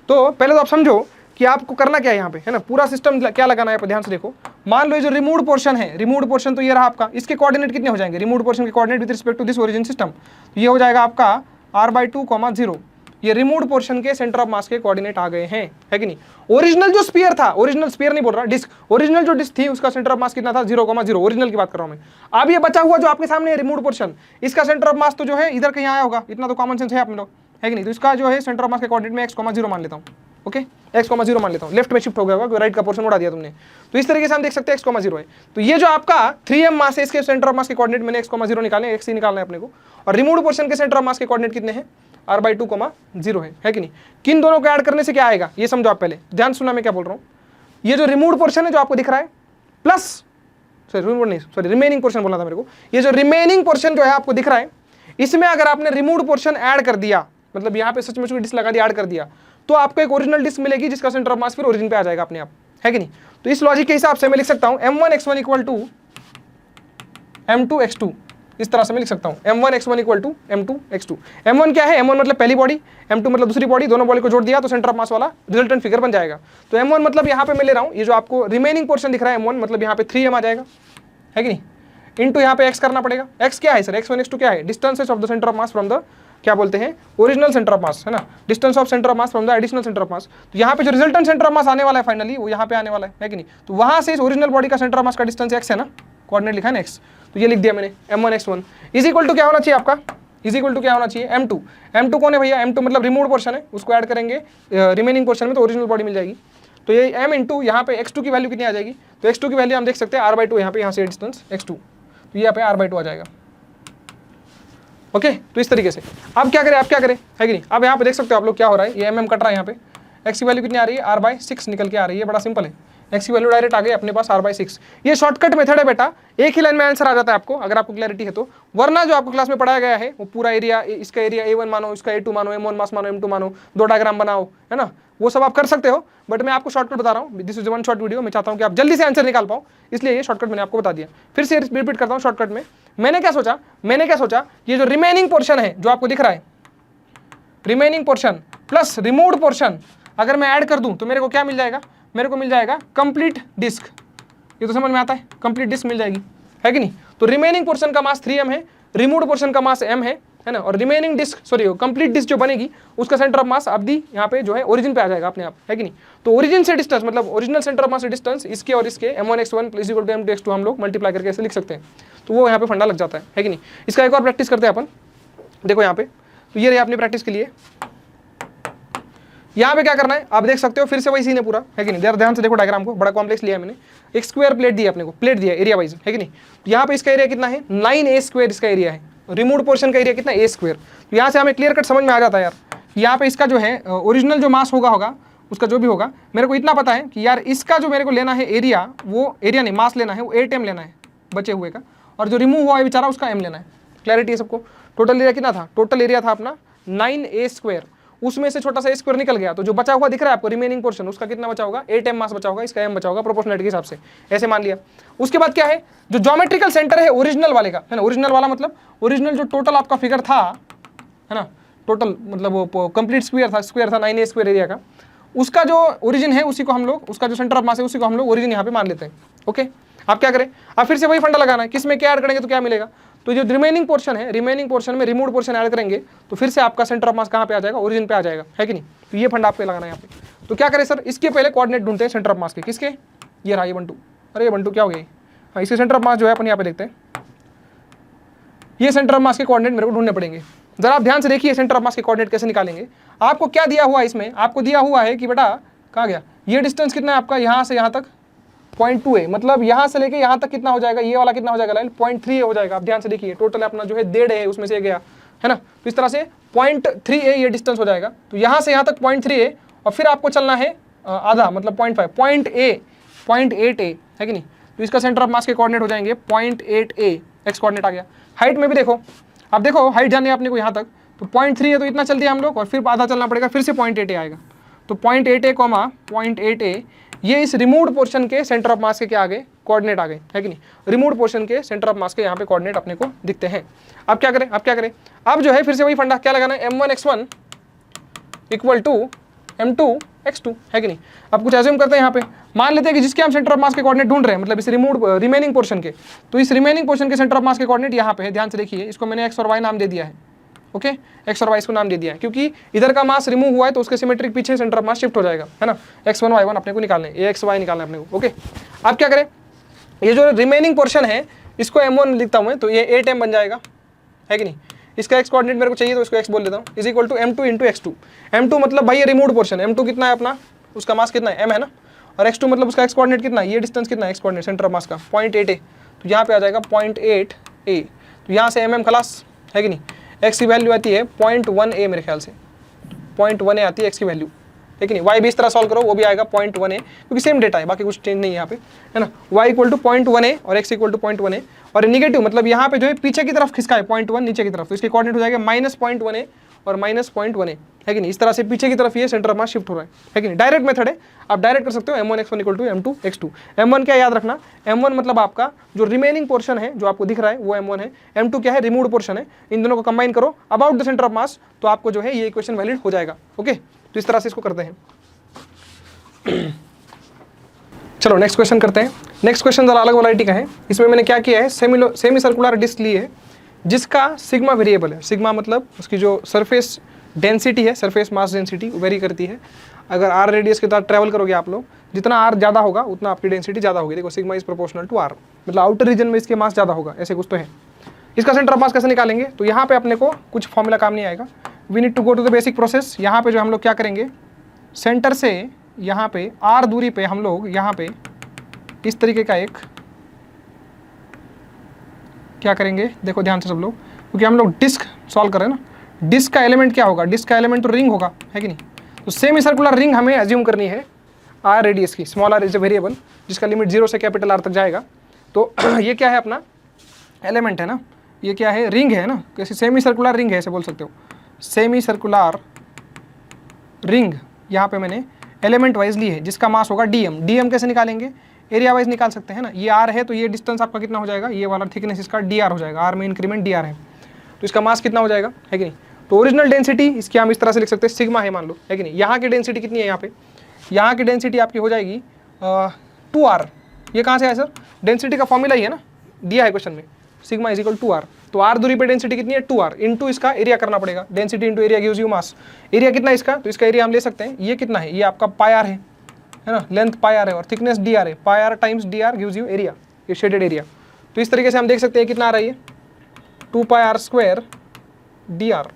तो पहले तो आप समझो कि आपको करना क्या है यहाँ पे, है ना, पूरा सिस्टम क्या लगाना है, आप ध्यान से देखो। मान लो ये जो रिमूव्ड पोर्शन है, रिमूव्ड पोर्शन तो ये रहा आपका, इसके कोऑर्डिनेट कितने हो जाएंगे, रिमूव्ड पोर्शन के coordinate with respect to this origin system, तो ये हो जाएगा आपका r/2, 0। ये रिमूव्ड पोर्शन के सेंटर ऑफ मास के कोऑर्डिनेट आ गए हैं, है कि नहीं। ओरिजिनल जो स्फीयर था, ओरिजिनल स्फीयर नहीं बोल रहा, डिस्क, ओरिजिनल जो डिस्क थी उसका सेंटर ऑफ मास कितना था, 0,0, ओरिजिनल की बात कर रहा हूं मैं। अब ये बचा हुआ जो आपके सामने है रिमूव्ड पोर्शन, इसका सेंटर ऑफ मास तो जो है इधर कहीं आया होगा, इतना तो कॉमन सेंस है आप लोग, है कि नहीं। तो इसका जो है सेंटर ऑफ मास के कोऑर्डिनेट में x,0 मान लेता हूँ, ओके, x,0 मान लेता हूँ, लेफ्ट में शिफ्ट हो गया होगा, राइट का पोर्शन उड़ा दिया तुमने। तो इस तरीके से हम देख सकते हैं x,0 है। तो ये जो आपका 3m मास है, इसके सेंटर ऑफ मास के कोऑर्डिनेट मैंने x,0 निकाले, x ही निकालना है अपने को। और रिमूव्ड पोर्शन के सेंटर ऑफ मास के कोऑर्डिनेट कितने हैं, r/2, 0 है कि नहीं। किन दोनों को ऐड करने से क्या आएगा, ये समझो आप, पहले ध्यान सुनना मैं क्या बोल रहा हूँ। ये जो रिमूव्ड पोर्शन है जो आपको दिख रहा है, प्लस सॉरी रिमेनिंग पोर्शन बोलना था मेरे को, ये जो रिमेनिंग पोर्शन जो है आपको दिख रहा है, इसमें अगर आपने रिमूव्ड पोर्शन ऐड कर दिया, मतलब यहाँ पे सच में डिस्क लगा दिया, ऐड कर दिया, तो आपको एक ओरिजिनल डिस्क मिलेगी जिसका सेंटर ऑफ मास फिर ओरिजिन पे आ जाएगा अपने आप, है कि नहीं। तो इस लॉजिक के हिसाब से मैं लिख सकता हूँ m1x1 = m2x2, इस तरह से मैं लिख सकता हूँ m1x1 = m2x2। m1 क्या है, m1 मतलब पहली बॉडी, m2 मतलब दूसरी बॉडी, दोनों बॉडी को जोड़ दिया तो सेंटर ऑफ मास वाला रिजल्टेंट फिगर बन जाएगा। तो m1 मतलब यहाँ पे मैं ले रहा हूँ, ये जो आपको रिमेनिंग पोर्शन दिख रहा है m1 मतलब यहाँ पे 3m आ जाएगा, है कि नहीं, इनटू यहाँ पे x करना पड़ेगा। x क्या है सर, x1 x2 क्या है, distances of the centre of mass from the, क्या बोलते हैं, ओरिजिनल सेंटर ऑफ मास, है ना, distance of centre of mass from the additional centre of मास। तो यहाँ पे जो रिजल्टेंट सेंटर ऑफ मास आने वाला है फाइनली, वो यहाँ पे आने वाला है कि नहीं। तो वहाँ से इस ओरिजिनल बॉडी का सेंटर ऑफ मास का डिस्टेंस x है ना, कोऑर्डिनेट लिखा है ना x, तो ये लिख दिया मैंने m1x1 = क्या होना चाहिए आपका, = क्या होना चाहिए, m2। m2 कौन है भैया, m2 मतलब रिमूव्ड पोर्शन है, उसको ऐड करेंगे रिमेनिंग पोर्शन में तो ओरिजिनल बॉडी मिल जाएगी। तो ये m इंटू यहाँ पे x2 की वैल्यू कितनी आ जाएगी, तो x2 की वैल्यू हम देख सकते हैं r/2, यहाँ से डिस्टेंस x2, तो ये यहाँ पे r/2 आ जाएगा, ओके। तो इस तरीके से अब क्या करें, है कि नहीं। अब यहाँ पे देख सकते हो आप लोग क्या हो रहा है, ये mm कट रहा है, यहाँ पे x की वैल्यू कितनी आ रही है, r/6 निकल के आ रही है, बड़ा सिंपल है, x की वैल्यू डायरेक्ट आ गई अपने पास r/6। ये शॉर्टकट मेथड है बेटा, एक ही लाइन में आंसर आ जाता है आपको, अगर आपको क्लैरिटी है तो। वरना जो आपको क्लास में पढ़ाया गया है वो पूरा एरिया, इसका एरिया a1 मानो, इसका a2 मानो, m1 मास मानो, m2 मानो, दो डायग्राम बनाओ, है ना, वो सब आप कर सकते हो, बट मैं आपको शॉर्टकट बता रहा हूँ। This is one short video, मैं चाहता हूँ कि आप जल्दी से आंसर निकाल पाओ, इसलिए ये शॉर्टकट मैंने आपको बता दिया। फिर से रिपीट करता हूँ शॉर्टकट में, मैंने क्या सोचा, ये जो रिमेनिंग पोर्शन है जो आपको दिख रहा है, remaining portion plus removed portion अगर मैं ऐड कर दूं तो मेरे को क्या मिल जाएगा, मेरे को मिल जाएगा कंप्लीट डिस्क। ये तो समझ में आता है, कंप्लीट डिस्क मिल जाएगी, है कि नहीं। तो रिमेनिंग पोर्शन का मास 3m है, रिमूव्ड पोर्शन का मास m है ना, और रिमेनिंग डिस्क कंप्लीट डिस्क जो बनेगी उसका सेंटर ऑफ मास अब दी यहाँ पे जो है ओरिजिन पे आ जाएगा अपने आप, है कि नहीं। तो ओरिजिन से डिस्टेंस मतलब ओरिजिनल सेंटर ऑफ मास से डिस्टेंस इसके और इसके m1x1 = m2x2 हम लोग मल्टीप्लाई करके ऐसे लिख सकते हैं, तो वो यहाँ पे फंडा लग जाता है कि नहीं। इसका एक और प्रैक्टिस करते हैं अपन, देखो यहाँ पे, तो ये रही अपनी प्रैक्टिस के लिए। यहाँ पे क्या करना है आप देख सकते हो, फिर से वही सीन है पूरा, है कि नहीं। ध्यान से देखो डायग्राम को, बड़ा कॉम्प्लेक्स लिया है मैंने, एक स्क्वायर प्लेट दिया अपने को, प्लेट दिया एरिया वाइज, है कि नहीं। तो यहाँ पे इसका एरिया कितना है, 9a² इसका एरिया है, रिमूव्ड पोर्शन का एरिया कितना a²। तो यहाँ से हमें क्लियर कट समझ में आ जाता है यार कि यहाँ पे इसका जो है ओरिजिनल जो मास होगा उसका जो भी होगा, मेरे को इतना पता है कि यार इसका जो मेरे को लेना है एरिया, वो एरिया नहीं मास लेना है, वो 8m लेना है बचे हुए का, और जो रिमूव हुआ है बेचारा उसका m लेना है। क्लैरिटी है सबको? टोटल एरिया कितना था? टोटल एरिया था अपना 9a², उसमें से छोटा सा a² निकल गया, तो जो बचा हुआ दिख रहा है आपको रिमेनिंग पोर्शन, उसका कितना बचा होगा? 8m मास बचा होगा, इसका m बचा होगा प्रोपोर्शनलिटी के हिसाब से, ऐसे मान लिया। उसके बाद क्या है, जो ज्योमेट्रिकल सेंटर है ओरिजिनल वाले का, है ना, ओरिजिनल वाला मतलब ओरिजिनल जो टोटल आपका फिगर था, है ना, टोटल मतलब वो कंप्लीट स्क्वायर था 9a² एरिया का, उसका जो ओरिजिन है उसी को हम लोग, उसका जो सेंटर ऑफ मास है उसी को हम लोग ओरिजिन यहाँ पे मान लेते हैं। ओके, आप क्या करें, आप फिर से वही फंडा लगाना है, किसमें क्या ऐड करेंगे तो क्या मिलेगा, तो जो रिमेनिंग पोर्शन है, रिमेनिंग पोर्शन में रिमूव्ड पोर्शन ऐड करेंगे तो फिर से आपका सेंटर ऑफ मास कहाँ पे आ जाएगा? ओरिजिन पे आ जाएगा, है कि नहीं? तो ये फंडा आपको लगाना है यहाँ पे। तो क्या करें सर, इसके पहले कोऑर्डिनेट ढूंढते हैं सेंटर ऑफ मास के, किसके? ये रहा, ये 1 2, अरे ये 1 2 क्या हो गई? हाँ, इसके सेंटर ऑफ मास जो है अपन यहाँ पे देखते हैं, ये सेंटर ऑफ मास के कोऑर्डिनेट मेरे को ढूंढने पड़ेंगे। जरा आप ध्यान से देखिए सेंटर ऑफ मास के कोऑर्डिनेट कैसे निकालेंगे। आपको क्या दिया हुआ है इसमें? आपको दिया हुआ है कि बेटा कहाँ गया, ये डिस्टेंस कितना है आपका यहाँ से यहाँ तक 0.2 है, मतलब यहाँ से लेके यहाँ तक कितना हो जाएगा, ये वाला कितना हो जाएगा लाइन 0.3 हो जाएगा। आप ध्यान से देखिए, टोटल अपना जो है 1.5 है, उसमें से गया है ना, तो इस तरह से 0.3 ये डिस्टेंस हो जाएगा। तो यहाँ से यहाँ तक 0.3 है, और फिर आपको चलना है आधा, मतलब 0.5, 0.8 है कि नहीं? तो इसका सेंटर ऑफ मास के कोऑर्डिनेट हो जाएंगे 0.8a, एक्स कोऑर्डिनेट आ गया। हाइट में भी देखो, अब देखो हाइट जाने अपने को यहाँ तक, तो 0.3 है तो इतना चल दिया हम लोग, और फिर आधा चलना पड़ेगा, फिर से 0.8a आएगा। तो 0.8a, 0.8a ये इस रिमूव्ड पोर्शन के सेंटर ऑफ मास के क्या आ गए? कोऑर्डिनेट आ गए, है कि नहीं? रिमूव्ड पोर्शन के सेंटर ऑफ मास के यहाँ पे कोऑर्डिनेट अपने को दिखते हैं। अब क्या करें, अब जो है फिर से वही फंडा क्या लगाना है, m1x1 इक्वल टू m2x2, है कि नहीं? अब कुछ एज्यूम करते हैं यहाँ पे, मान लेते हैं कि जिसके हम सेंटर ऑफ मास के कोऑर्डिनेट ढूंढ रहे हैं, मतलब इस रिमेनिंग पोर्शन के, तो इस रिमेनिंग पोर्शन के सेंटर ऑफ मास के कोऑर्डिनेट यहाँ पे है। ध्यान से देखिए, इसको मैंने x और y नाम दे दिया है। ओके, एक्स और वाई को नाम दे दिया है, क्योंकि इधर का मास रिमूव हुआ है तो उसके सिमेट्रिक पीछे सेंटर ऑफ मास शिफ्ट हो जाएगा, है ना। x1 y1 अपने को निकालने, ये x y निकालना है अपने को। ओके, अब क्या करें, ये जो रिमेनिंग पोर्शन है इसको m1 लिखता हूँ मैं, तो ये 8m बन जाएगा, है कि नहीं? इसका x कोऑर्डिनेट मेरे को चाहिए तो इसको x बोल लेता हूँ, is equal to m2 into x2। m2 मतलब भाई ये रिमूव्ड पोर्शन, m2 कितना है अपना, उसका मास कितना है m, है ना, और x2 मतलब उसका x कोऑर्डिनेट कितना है, ये डिस्टेंस कितना है x कोऑर्डिनेट सेंटर ऑफ मास का 0.8a, तो यहाँ पे आ जाएगा 0.8a, तो यहाँ से mm खलास, है कि नहीं? x की वैल्यू आती है 0.1a, मेरे ख्याल से 0.1a आती है x की वैल्यू, है कि नहीं? y भी इस तरह सॉल्व करो, वो भी आएगा 0.1a, क्योंकि सेम डेटा है, बाकी कुछ चेंज नहीं है यहाँ पे, है ना। y इक्वल टू 0.1a और x इक्वल टू 0.1a, और निगेटिव मतलब यहाँ पे जो है पीछे की तरफ खिसका है 0.1 नीचे की तरफ, तो इसके कोऑर्डिनेट हो जाएगा -0.1a और -0.1a, है कि नहीं? इस तरह से पीछे की तरफ ये सेंटर ऑफ मास शिफ्ट हो रहा है कि नहीं? डायरेक्ट मेथड है, आप डायरेक्ट कर सकते हो m1x1 equal to m2x2। m1 क्या याद रखना, m1 मतलब आपका जो रिमेनिंग पोर्शन है जो आपको दिख रहा है वो m1 है, m2 क्या है, रिमूव्ड पोर्शन है। इन दोनों को कंबाइन करो अबाउट द सेंटर ऑफ मास, तो आपको जो है ये इक्वेशन वैलिड हो जाएगा। ओके, तो इस तरह से इसको करते हैं। चलो नेक्स्ट क्वेश्चन करते हैं। नेक्स्ट क्वेश्चन जरा अलग वैरायटी का है। इसमें मैंने क्या किया है, सेमी सर्कुलर डिस्क ली है जिसका सिग्मा वेरिएबल है। सिग्मा मतलब उसकी जो सरफेस डेंसिटी है, सरफेस मास डेंसिटी वेरी करती है। अगर आर रेडियस के साथ ट्रैवल करोगे आप लोग, जितना आर ज़्यादा होगा उतना आपकी डेंसिटी ज़्यादा होगी। देखो sigma is proportional to r, मतलब आउटर रीजन में इसके मास ज़्यादा होगा, ऐसे कुछ तो है। इसका सेंटर ऑफ मास कैसे निकालेंगे, तो यहाँ पे अपने को कुछ फॉर्मूला काम नहीं आएगा। We need to go to the basic process. यहाँ पे जो हम लोग क्या करेंगे, सेंटर से यहाँ पे आर दूरी पे हम लोग यहाँ पे इस तरीके का एक क्या करेंगे, देखो ध्यान से सब लोग, क्योंकि हम लोग डिस्क सॉल्व कर रहे हैं ना। डिस्क का एलिमेंट क्या होगा, डिस्क का एलिमेंट तो रिंग होगा, है कि नहीं? तो सेमी सर्कुलर रिंग हमें एज्यूम करनी है आर रेडियस की। Small r is a variable जिसका लिमिट 0 से कैपिटल आर तक जाएगा। तो ये क्या है अपना एलिमेंट है ना, ये क्या है, रिंग है ना, कैसे सेमी सर्कुलर रिंग है ऐसे बोल सकते हो। सेमी सर्कुलर रिंग यहाँ पे मैंने एलिमेंट वाइज ली है जिसका मास होगा डीएम। डीएम कैसे निकालेंगे, एरिया वाइज निकाल सकते हैं ना। ये आर है तो ये डिस्टेंस आपका कितना हो जाएगा, ये वाला थिकनेस इसका डी आर हो जाएगा। आर में इंक्रीमेंट डी आर है तो इसका मास कितना हो जाएगा, है कि नहीं? तो ओरिजिनल डेंसिटी इसकी हम इस तरह से लिख सकते हैं, सिग्मा है मान लो, है कि नहीं? यहाँ की डेंसिटी कितनी है, यहाँ पे यहाँ की डेंसिटी आपकी हो जाएगी 2r। ये कहाँ से आया सर, डेंसिटी का फॉर्मूला ही है ना, दिया है क्वेश्चन में, sigma is equal to r. तो आर दूरी पे डेंसिटी कितनी है 2r, इंटू इसका एरिया करना पड़ेगा। Density into area gives you mass. Area कितना है इसका, तो इसका एरिया हम ले सकते हैं, ये कितना है, ये आपका पाई आर है ना, लेंथ पाई आर है और थिकनेस डी आर है। Pi R times D R gives you area, ये शेडेड एरिया। तो इस तरीके से हम देख सकते हैं कितना आ रहा है ये 2 पाई आर स्क्वायर डी आर।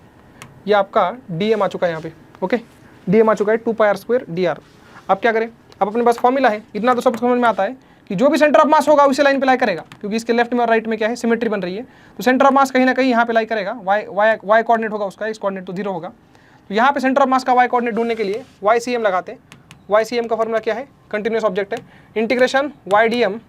ये आपका डी एम आ चुका है यहाँ पे। ओके, डी एम आ चुका है 2 पाई आर स्क्वायर डी आर। अब क्या करें, अब अपने पास फॉर्मूला है, इतना तो सब समझ में आता है कि जो भी सेंटर ऑफ मास होगा उसी लाइन पे लाई करेगा, क्योंकि इसके लेफ्ट में और राइट में क्या है, सिमेट्री बन रही है। तो सेंटर ऑफ मास कहीं ना कहीं यहाँ पे लाई करेगा। वाई कोऑर्डिनेट होगा उसका, एक्स कोऑर्डिनेट तो 0 होगा। तो यहाँ पे सेंटर ऑफ मास का वाई कोऑर्डिनेट ढूंढने के लिए YCM लगाते हैं। YCM का फॉर्मूला क्या है, कंटिन्यूस ऑब्जेक्ट है, integration YDM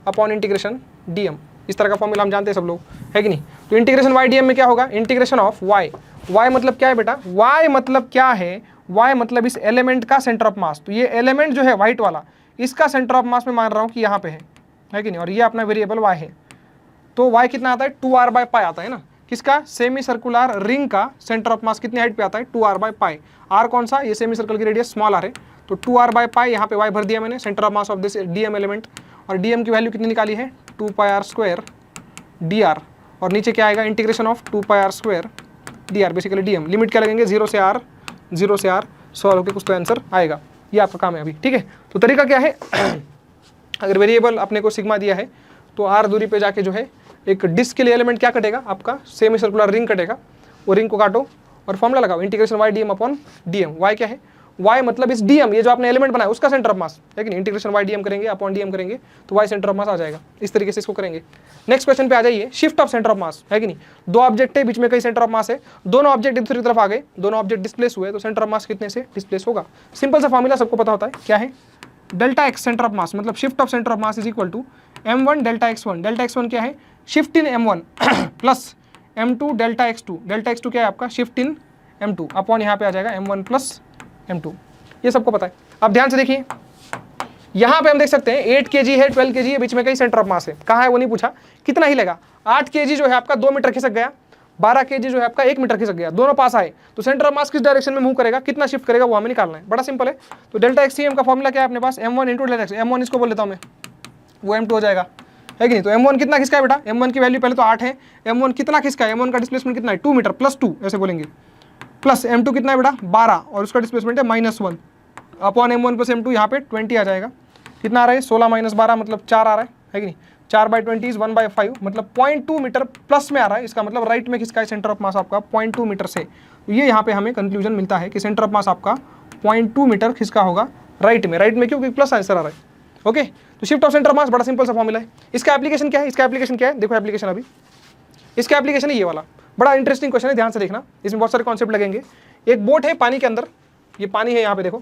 upon integration DM। इस तरह का फॉर्मूला हम जानते हैं सब लोग, है कि नहीं। तो इंटीग्रेशन YDM में क्या होगा, इंटीग्रेशन ऑफ y मतलब क्या है बेटा, y मतलब क्या है, y मतलब इस एलिमेंट का सेंटर ऑफ मास। तो ये एलिमेंट जो है व्हाइट वाला, इसका सेंटर ऑफ मास मैं मान रहा हूँ कि यहाँ पे है कि नहीं, और ये अपना वेरिएबल y है। तो y कितना आता है, 2r/π आता है ना, किसका, सेमी सर्कुलर रिंग का सेंटर ऑफ मास कितनी हाइट पे आता है, 2r/π। r कौन सा, ये सेमी सर्कल की रेडियस स्मॉल r है, तो 2r/π यहाँ पे y भर दिया मैंने, centre of mass of this DM element. और DM की वैल्यू कितनी निकाली है, 2πr² dr, और नीचे क्या आएगा, integration of 2πr² dr, basically DM। Limit क्या लगेंगे, 0 से r सॉल्व होकर कुछ तो आंसर आएगा। ये आपका काम है अभी, ठीक है। तो तरीका क्या है अगर वेरिएबल अपने को सिग्मा दिया है तो r दूरी पे जाके जो है एक डिस्क के लिए एलिमेंट क्या कटेगा, आपका सेमी सर्कुलर रिंग कटेगा, वो रिंग को काटो और फॉर्मूला लगाओ, integration YDM upon DM। y क्या है, y मतलब इस DM, ये जो आपने एलिमेंट बनाया उसका सेंटर ऑफ मास, लेकिन इंटीग्रेशन YDM करेंगे अपॉन DM करेंगे तो y सेंटर ऑफ मास आ जाएगा। इस तरीके से इसको करेंगे। नेक्स्ट क्वेश्चन पे आ जाइए, शिफ्ट ऑफ सेंटर ऑफ मास, है कि नहीं। दो ऑब्जेक्ट है, बीच में कई सेंटर ऑफ मास है, दोनों ऑब्जेक्ट दूसरी तरफ आ गए, दोनों ऑब्जेक्ट डिस्प्लेस हुए, तो सेंटर ऑफ मास कितने से डिस्प्लेस होगा। सिंपल सा फॉर्मूला सबको पता होता है, क्या है, delta x centre of mass, मतलब shift of centre of mass is equal to m1 delta x1। Delta x1 क्या है, shift in m1 plus m2 delta x2। Delta x2 क्या है आपका, शिफ्ट इन m2 अपॉन यहाँ पे आ जाएगा m1 plus m2। ये सबको पता है। अब ध्यान से देखिए, यहाँ पे हम देख सकते हैं 8 kg है, 12 kg है, बीच में कई सेंटर ऑफ मास है। कहाँ है वो नहीं पूछा, कितना ही लेगा। 8 kg जो है आपका 2 मीटर खिसक गया, 12 kg जो है आपका 1 मीटर खिसक गया, दोनों पास आए, तो सेंटर ऑफ मास किस डायरेक्शन में मूव करेगा, कितना शिफ्ट करेगा, वो हमें निकालना है। बड़ा सिंपल है। तो डेल्टा XCM का फॉर्मूला क्या है अपने पास, m1 into delta x, m1 इसको बोल लेता हूँ मैं, वो m2 हो जाएगा, है कि नहीं। तो m1 कितना खिसका है बेटा, m1 की वैल्यू पहले तो 8 है, m1 कितना खिसका है, m1 का डिस्प्लेसमेंट कितना है, 2 मीटर प्लस 2 ऐसे बोलेंगे, प्लस m2 कितना है बेटा 12, और उसका डिस्प्लेसमेंट है -1 अपॉन m1 प्लस m2, यहाँ पे 20 आ जाएगा। कितना आ रहा है, 16 - 12 मतलब 4 आ रहा है कि नहीं। 4/20 इज 1/5, मतलब 0.2 मीटर प्लस में आ रहा है। इसका मतलब राइट में किसका है सेंटर ऑफ मास आपका, 0.2 मीटर से। तो ये यहाँ पे हमें कंक्लूजन मिलता है कि सेंटर ऑफ मास आपका 0.2 मीटर किसका होगा, राइट में। राइट में क्योंकि प्लस आंसर आ रहा है, ओके। तो शिफ्ट ऑफ सेंटर ऑफ मास बड़ा सिंपल सा फॉर्मूला है। इसका एप्लीकेशन क्या है, इसका एप्लीकेशन क्या है, देखो एप्लीकेशन अभी, इसका एप्लीकेशन है ये वाला। बड़ा इंटरेस्टिंग क्वेश्चन है, ध्यान से देखना, इसमें बहुत सारे कॉन्सेप्ट लगेंगे। एक बोट है पानी के अंदर, ये पानी है, यहाँ पे देखो,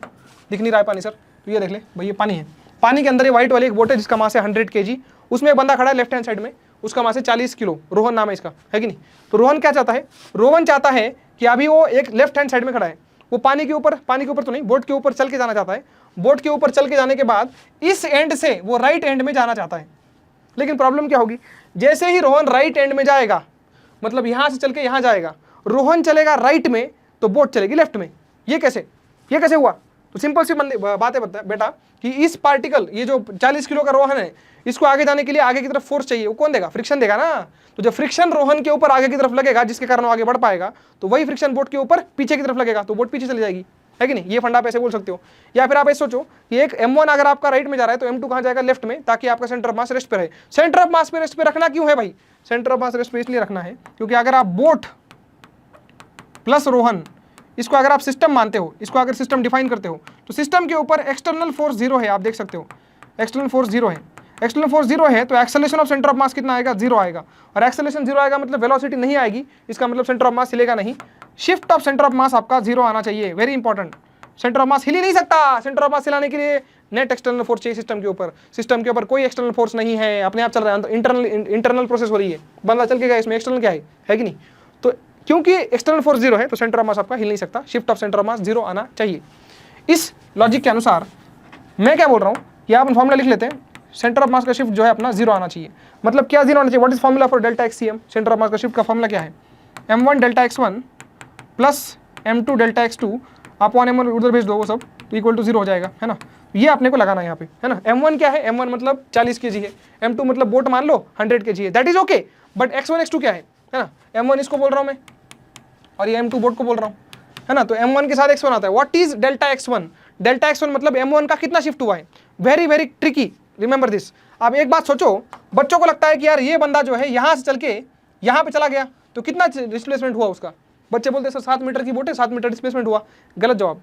दिख नहीं रहा है पानी सर, तो ये देख ले भाई, ये पानी है, पानी के अंदर ये व्हाइट वाली एक बोट है जिसका मास है 100 kg। उसमें एक बंदा खड़ा है लेफ्ट हैंड साइड में, उसका मास है 40 किलो, रोहन नाम है इसका, है कि नहीं। तो रोहन क्या चाहता है, रोहन चाहता है कि अभी वो एक लेफ्ट हैंड साइड में खड़ा है, वो पानी के ऊपर तो नहीं, बोट के ऊपर चल के जाना चाहता है। बोट के ऊपर चल के जाने के बाद इस एंड से वो राइट एंड में जाना चाहता है। लेकिन प्रॉब्लम क्या होगी, जैसे ही रोहन राइट एंड में जाएगा, मतलब यहां से चल के यहां जाएगा, रोहन चलेगा राइट में तो बोट चलेगी लेफ्ट में। ये कैसे हुआ। तो सिंपल सी बात है बेटा कि इस पार्टिकल, ये जो 40 किलो का रोहन है, इसको आगे जाने के लिए आगे की तरफ फोर्स चाहिए, वो कौन देगा, फ्रिक्शन देगा ना। तो जब फ्रिक्शन रोहन के ऊपर आगे की तरफ लगेगा, जिसके कारण वो आगे बढ़ पाएगा, तो वही फ्रिक्शन बोट के ऊपर पीछे की तरफ लगेगा, तो बोट पीछे चली जाएगी, है कि नहीं। ये फंडा आप ऐसे बोल सकते हो। या फिर आप ऐसे सोचो कि एक m1 अगर आपका राइट में जा रहा है तो m2 कहाँ जाएगा, लेफ्ट में, ताकि आपका सेंटर ऑफ मास रेस्ट पे रहे। सेंटर ऑफ मास पे रेस्ट पे रखना क्यों है भाई, सेंटर ऑफ मास रेस्ट पे इसलिए रखना है क्योंकि अगर आप बोट प्लस रोहन, इसको अगर आप सिस्टम मानते हो, इसको अगर सिस्टम डिफाइन करते हो, तो सिस्टम के ऊपर एक्सटर्नल फोर्स 0 है, आप देख सकते हो, एक्सटर्नल फोर्स 0 है। एक्सटर्नल फोर्स 0 है तो एक्सेलरेशन ऑफ सेंटर ऑफ मास कितना आएगा, 0 आएगा। और एक्सेलरेशन 0 आएगा मतलब वेलोसिटी नहीं आएगी, इसका मतलब सेंटर ऑफ मास हिलेगा नहीं। Shift of centre of mass आपका 0 आना चाहिए, very important. Centre of mass हिल ही नहीं सकता, सेंटर ऑफ मास हिलाने के लिए नेट एक्सटर्नल फोर्स चाहिए सिस्टम के ऊपर। सिस्टम के ऊपर कोई एक्सटर्नल फोर्स नहीं है, अपने आप चल रहा है, इंटरनल प्रोसेस हो रही है, बंदा चल के गया, इसमें एक्सटर्नल क्या है कि नहीं। तो क्योंकि एक्सटर्नल फोर्स 0 है तो सेंटर ऑफ मास आपका हिल नहीं सकता, शिफ्ट ऑफ सेंटर ऑफ मास 0 आना चाहिए। इस लॉजिक के अनुसार मैं क्या बोल रहा हूँ कि आप फॉर्मूला लिख लेते हैं, सेंटर ऑफ मास का शिफ्ट जो है अपना 0 आना चाहिए। मतलब क्या 0 आना चाहिए, what is formula for delta XCM, centre of मास का शिफ्ट का फॉर्मूला क्या है, m1 delta x1 plus m2 delta x2 upon m1 उधर भेज दो वो सब, तो इक्वल टू 0 हो जाएगा, है ना। ये आपने को लगाना है यहाँ पे, है ना। m1 क्या है, m1 मतलब 40 kg है, m2 मतलब बोट मान लो 100 kg है, that is okay. But x1 x2 क्या है ना, m1 इसको बोल रहा हूँ मैं और ये m2 बोट को बोल रहा हूँ, है ना। तो m1 के साथ x1 आता है। What is delta x1, delta x1 मतलब m1 का कितना शिफ्ट हुआ है, very very tricky, remember this. अब एक बात सोचो, बच्चों को लगता है कि यार ये बंदा जो है यहाँ से चल के यहाँ पे चला गया तो कितना डिस्प्लेसमेंट हुआ उसका। बच्चे बोलते सर 7 मीटर की बोट है, 7 मीटर डिस्प्लेसमेंट हुआ। गलत जवाब,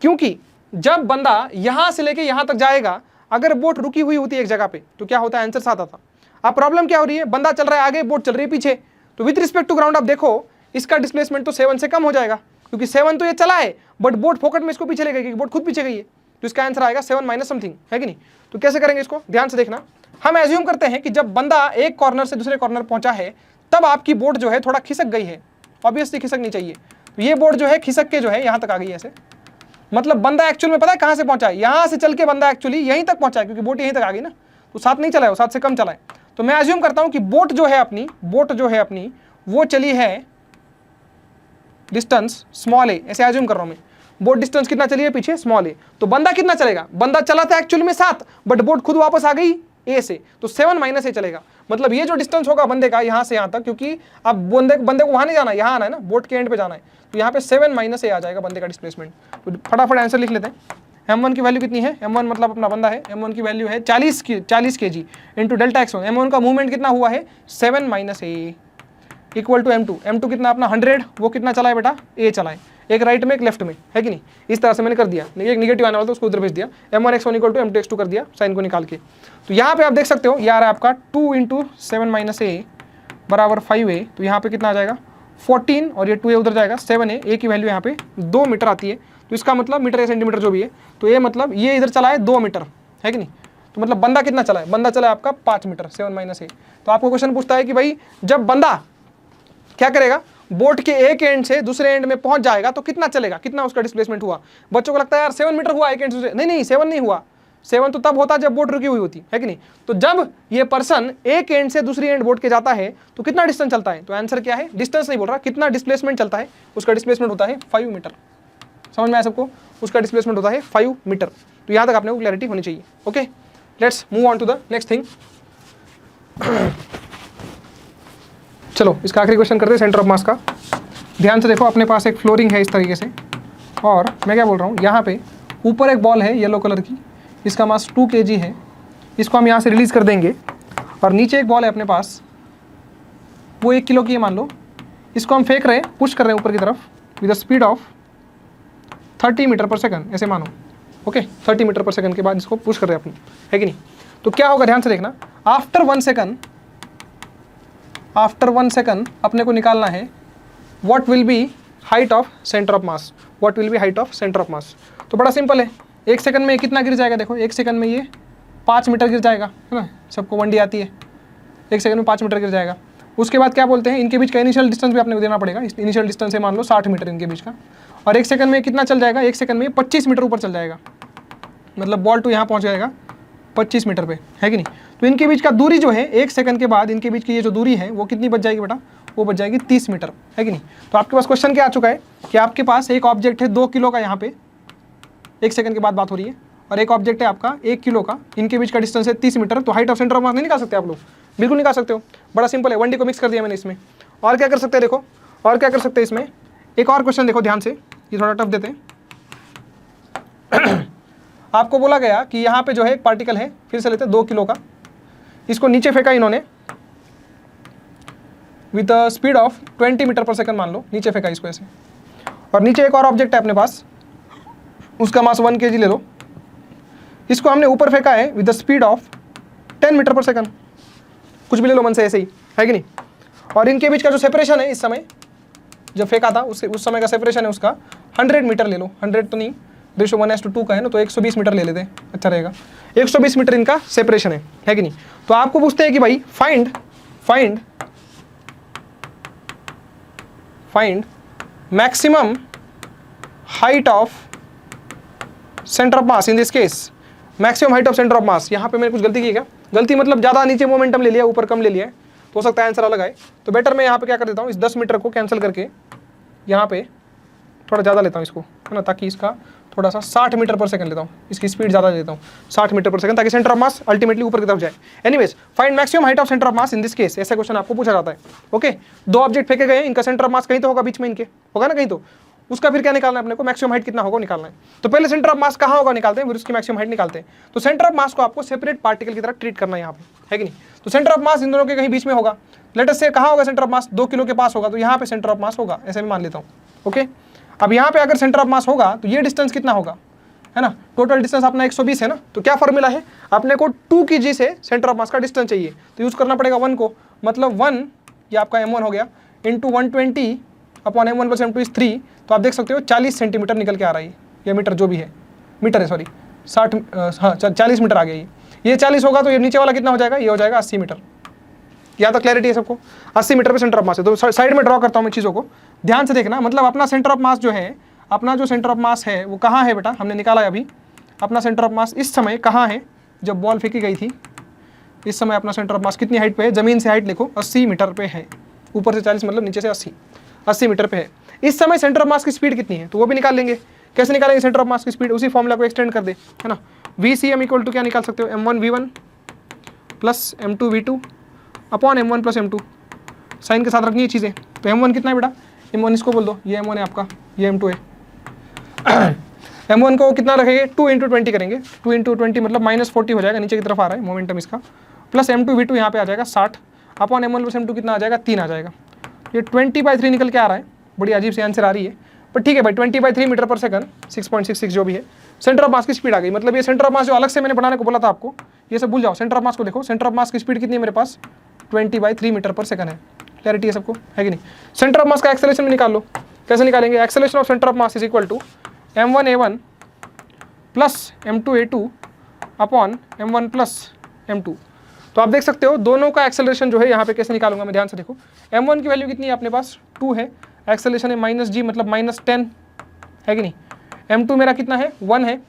क्योंकि जब बंदा यहाँ से लेके यहाँ तक जाएगा, अगर बोट रुकी हुई होती है एक जगह पे तो क्या होता है, आंसर साथ आता। अब प्रॉब्लम क्या हो रही है, बंदा चल रहा है आगे, बोट चल रही है पीछे, तो विद रिस्पेक्ट टू ग्राउंड आप देखो इसका डिस्प्लेसमेंट तो 7 से कम हो जाएगा। क्योंकि 7 तो ये चला है बट बोट फोकट में इसको पीछे ले गई क्योंकि बोट खुद पीछे गई है, तो इसका आंसर आएगा 7 माइनस समथिंग, है कि नहीं। तो कैसे करेंगे इसको, ध्यान से देखना। हम एज्यूम करते हैं कि जब बंदा एक कॉर्नर से दूसरे कॉर्नर पहुंचा है तब आपकी बोट जो है थोड़ा खिसक गई है, ऑब्वियसली खिसकनी चाहिए। तो ये बोट जो है खिसक के जो है यहाँ तक आ गई ऐसे, मतलब बंदा एक्चुअल में पता है कहाँ से पहुंचा है, यहाँ से चल के बंदा एक्चुअली यहीं तक पहुंचा है क्योंकि बोट यहीं तक आ गई ना, तो 7 नहीं चला है, वो 7 से कम चला है। तो मैं एज्यूम करता हूँ कि बोट जो है अपनी वो चली है डिस्टेंस स्मॉल ए, ऐसे एज्यूम कर रहा हूँ मैं। बोट डिस्टेंस कितना चली है पीछे, स्मॉल ए। तो बंदा कितना चलेगा, बंदा चला था एक्चुअल में 7 बट बोट खुद वापस आ गई ए से, तो 7 माइनस ए चलेगा। मतलब ये जो डिस्टेंस होगा बंदे का यहाँ से यहाँ तक, क्योंकि अब बंदे को वहाँ नहीं जाना है, यहाँ आना है ना, बोट के एंड पे जाना है, तो यहाँ पे 7 माइनस ए आ जाएगा बंदे का डिस्प्लेसमेंट। तो फटाफट आंसर लिख लेते हैं। M1 की वैल्यू कितनी है, M1 मतलब अपना बंदा है, M1 की वैल्यू है 40 kg into delta x1। M1 का मूवमेंट कितना हुआ है 7 minus A equal to M2। M2 कितना अपना 100, वो कितना चला है बेटा, ए चला है, एक राइट में एक लेफ्ट में, है कि नहीं। इस तरह से मैंने कर दिया, एक निगेटिव आने वाला था उसको उधर भेज दिया, M1 x1 equal to M2 x2 कर दिया साइन को निकाल के। तो यहाँ पे आप देख सकते हो यार आपका 2 इंटू 7 माइनस ए बराबर 5a, तो यहाँ पे कितना आ जाएगा 14 और ये 2a उधर जाएगा 7a, ए की वैल्यू यहाँ पे 2 मीटर आती है, तो इसका मतलब मीटर या सेंटीमीटर जो भी है, तो ये मतलब ये इधर चला है 2 मीटर, है कि नहीं। तो मतलब बंदा कितना चला है, बंदा चला है आपका 5 मीटर, 7 माइनस ए। तो आपको क्वेश्चन पूछता है कि भाई जब बंदा क्या करेगा, बोट के एक एंड से दूसरे एंड में पहुंच जाएगा तो कितना चलेगा, कितना उसका डिस्प्लेसमेंट हुआ। बच्चों को लगता है यार 7 मीटर हुआ एक एंड से, नहीं 7 नहीं हुआ, 7 तो तब होता जब बोट रुकी हुई होती है कि नहीं। तो जब ये पर्सन एक एंड से दूसरी एंड बोट के जाता है तो कितना डिस्टेंस चलता है, तो आंसर क्या है, डिस्टेंस नहीं बोल रहा, कितना डिस्प्लेसमेंट चलता है, उसका डिस्प्लेसमेंट होता है 5 मीटर। समझ में आया सबको, उसका डिस्प्लेसमेंट होता है 5 मीटर। तो यहाँ तक आपने को क्लैरिटी होनी चाहिए। Okay, let's move on to the next thing. चलो इसका आखिरी क्वेश्चन करते हैं सेंटर ऑफ मास का। ध्यान से देखो, अपने पास एक फ्लोरिंग है इस तरीके से, और मैं क्या बोल रहा हूँ, यहाँ पे ऊपर एक बॉल है येलो कलर की, इसका मास 2 kg है, इसको हम यहाँ से रिलीज कर देंगे, और नीचे एक बॉल है अपने पास, वो 1 किलो की है मान लो, इसको हम फेंक रहे हैं, पुश कर रहे हैं ऊपर की तरफ with the speed of 30 metre per second, ऐसे मानो। ओके, 30 मीटर पर सेकंड के बाद इसको पुश कर रहे हैं अपने, है कि नहीं। तो क्या होगा, ध्यान से देखना, आफ्टर 1 सेकंड अपने को निकालना है what will be height of centre of mass, what will be height of centre of मास। तो बड़ा सिंपल है, 1 सेकंड में कितना गिर जाएगा, देखो 1 सेकंड में ये 5 मीटर गिर जाएगा, है ना, सबको 1D आती है, 1 सेकंड में 5 मीटर गिर जाएगा। उसके बाद क्या बोलते हैं, इनके बीच का इनिशियल डिस्टेंस भी आपने को देना पड़ेगा, इनिशियल डिस्टेंस है मान लो 60 मीटर इनके बीच का, और 1 सेकंड में कितना चल जाएगा, 1 सेकंड में 25 मीटर ऊपर चल जाएगा, मतलब बॉल टू यहाँ पहुँच जाएगा 25 मीटर पे, है कि नहीं। तो इनके बीच का दूरी जो है 1 सेकंड के बाद इनके बीच की ये जो दूरी है वो कितनी बच जाएगी बेटा, वो बच जाएगी 30 मीटर, है कि नहीं। तो आपके पास क्वेश्चन क्या आ चुका है कि आपके पास एक ऑब्जेक्ट है 2 किलो का, यहाँ पे 1 सेकंड के बाद बात हो रही है, और एक ऑब्जेक्ट है आपका 1 किलो का, इनके बीच का डिस्टेंस है 30 मीटर। तो हाइट ऑफ सेंटर ऑफ मास नहीं निकाल सकते आप लोग, बिल्कुल निकाल सकते हो, बड़ा सिंपल है, 1D को मिक्स कर दिया मैंने इसमें। और क्या कर सकते हैं, देखो और क्या कर सकते हैं इसमें, एक और क्वेश्चन देखो ध्यान से, ये थोड़ा टफ देते हैं। आपको बोला गया कि यहाँ पे जो है एक पार्टिकल है, फिर से लेते हैं 2 किलो का, इसको नीचे फेंका इन्होंने with speed of 20 metre per second मान लो, नीचे फेंका इसको ऐसे, और नीचे एक और ऑब्जेक्ट है अपने पास, उसका मास 1 kg ले लो, इसको हमने ऊपर फेंका है with the speed of 10 metre per second, कुछ भी ले लो मन से ऐसे ही, है कि नहीं। और इनके बीच का जो सेपरेशन है इस समय जब फेंका था उस समय का सेपरेशन है उसका 100 मीटर ले लो, 100 तो नहीं, रेशो 1:2 का है ना, तो 120 मीटर ले लेते हैं, अच्छा रहेगा, 120 मीटर इनका सेपरेशन है कि नहीं। तो आपको पूछते हैं कि भाई find maximum height of centre of mass in this case, maximum height of centre of मास। यहाँ पे मैंने कुछ गलती की क्या, गलती मतलब ज़्यादा नीचे मोमेंटम ले लिया, ऊपर कम ले लिया है, तो हो सकता है आंसर अलग आए। तो बेटर मैं यहाँ पे क्या कर देता हूँ, इस 10 मीटर को कैंसिल करके यहाँ पे थोड़ा ज़्यादा लेता हूँ इसको, है ना, ताकि इसका थोड़ा सा 60 मीटर पर सेकंड लेता हूँ, इसकी स्पीड ज़्यादा देता हूँ 60 मीटर पर सेकंड, ताकि सेंटर ऑफ मास अल्टीमेटली ऊपर की तरफ जाए। Anyways, find maximum height of centre of mass in this case, ऐसा क्वेश्चन आपको पूछा जाता है। ओके, 2 ऑब्जेक्ट फेंके गए, इनका सेंटर ऑफ मास कहीं तो होगा बीच में, इनके होगा ना कहीं, तो उसका फिर क्या निकालना है अपने को, मैक्सिमम हाइट कितना होगा निकालना है। तो पहले सेंटर ऑफ मास कहाँ होगा निकालते हैं, फिर उसकी मैक्सिमम हाइट निकालते हैं। तो सेंटर ऑफ मास को आपको सेपरेट पार्टिकल की तरह ट्रीट करना है यहाँ पे, है कि नहीं। तो सेंटर ऑफ मास इन दोनों के कहीं बीच में होगा, लेट अस से कहाँ होगा सेंटर ऑफ मास, 2 किलो के पास होगा, तो यहाँ पे सेंटर ऑफ मास होगा, ऐसे मैं मान लेता हूँ। ओके, अब यहाँ पे अगर सेंटर ऑफ मास होगा तो ये डिस्टेंस कितना होगा, है ना, टोटल डिस्टेंस अपना 120 है ना, तो क्या फॉर्मूला है, अपने को 2 kg से सेंटर ऑफ मास का डिस्टेंस चाहिए, तो यूज करना पड़ेगा 1 को, मतलब 1 ये आपका m1 हो गया into 120 upon m1 plus m2 is 3, तो आप देख सकते हो 40 सेंटीमीटर निकल के आ रहा है, ये मीटर जो भी है, मीटर है सॉरी, 40 मीटर आ गया ये 40 होगा तो ये नीचे वाला कितना हो जाएगा, ये हो जाएगा 80 मीटर। यहाँ तक क्लैरिटी है सबको? 80 मीटर पे सेंटर ऑफ मास है। तो साइड में ड्रॉ करता हूँ मैं चीज़ों को, ध्यान से देखना। मतलब अपना सेंटर ऑफ मास जो है, अपना जो सेंटर ऑफ मास है वो कहाँ है बेटा, हमने निकाला है अभी। अपना सेंटर ऑफ मास इस समय कहाँ है, जब बॉल फेंकी गई थी, इस समय अपना सेंटर ऑफ मास कितनी हाइट पे है, जमीन से हाइट लिखो 80 मीटर पे है। ऊपर से 40 मतलब नीचे से 80 मीटर पे है। इस समय सेंटर ऑफ मास की स्पीड कितनी है, तो वो भी निकाल लेंगे। कैसे निकालेंगे सेंटर ऑफ मास की स्पीड, उसी फॉर्मूला को एक्सटेंड कर दे, है ना। VCM इक्वल टू क्या निकाल सकते हो, m1v1 plus m2v2 upon m1 plus m2। Sign के साथ रखनी है चीज़ें। तो m1 कितना है बेटा, m1 इसको बोल दो, ये m1 है आपका, ये m2 है। m1 को कितना रखेंगे, 2 × 20 करेंगे, 2 × 20 मतलब -40 हो जाएगा, नीचे की तरफ आ रहा है मोमेंटम इसका, प्लस m2v2 यहाँ पे आ जाएगा 60 अपॉन m1 प्लस m2 कितना आ जाएगा, 3 आ जाएगा। ये 20/3 निकल के आ रहा है, बड़ी अजीब सी आंसर आ रही है, पर ठीक है भाई। 20/3 मीटर पर सेकंड 6.66 जो भी है। सेंटर ऑफ मास की स्पीड आ गई, मतलब ये सेंटर ऑफ मास जो अलग से मैंने बनाने को बोला था आपको, ये सब भूल जाओ। सेंटर ऑफ मास को देखो, सेंटर ऑफ मास की स्पीड कितनी है मेरे पास, 20/3 मीटर पर सेकंड है। क्लैरिटी है सबको, है कि नहीं। सेंटर ऑफ मास का एक्सेलरेशन भी निकाल लो। कैसे निकालेंगे, acceleration of centre of mass is equal to m1a1 plus m2a2 upon m1 plus m2। तो आप देख सकते हो दोनों का एक्सेलरेशन जो है यहाँ पे कैसे निकालूंगा मैं, ध्यान से देखो। m1 की वैल्यू कितनी है अपने पास, 2 है, एक्सेलरेशन है -g मतलब -10, है कि नहीं। m2 मेरा कितना है, 1 है,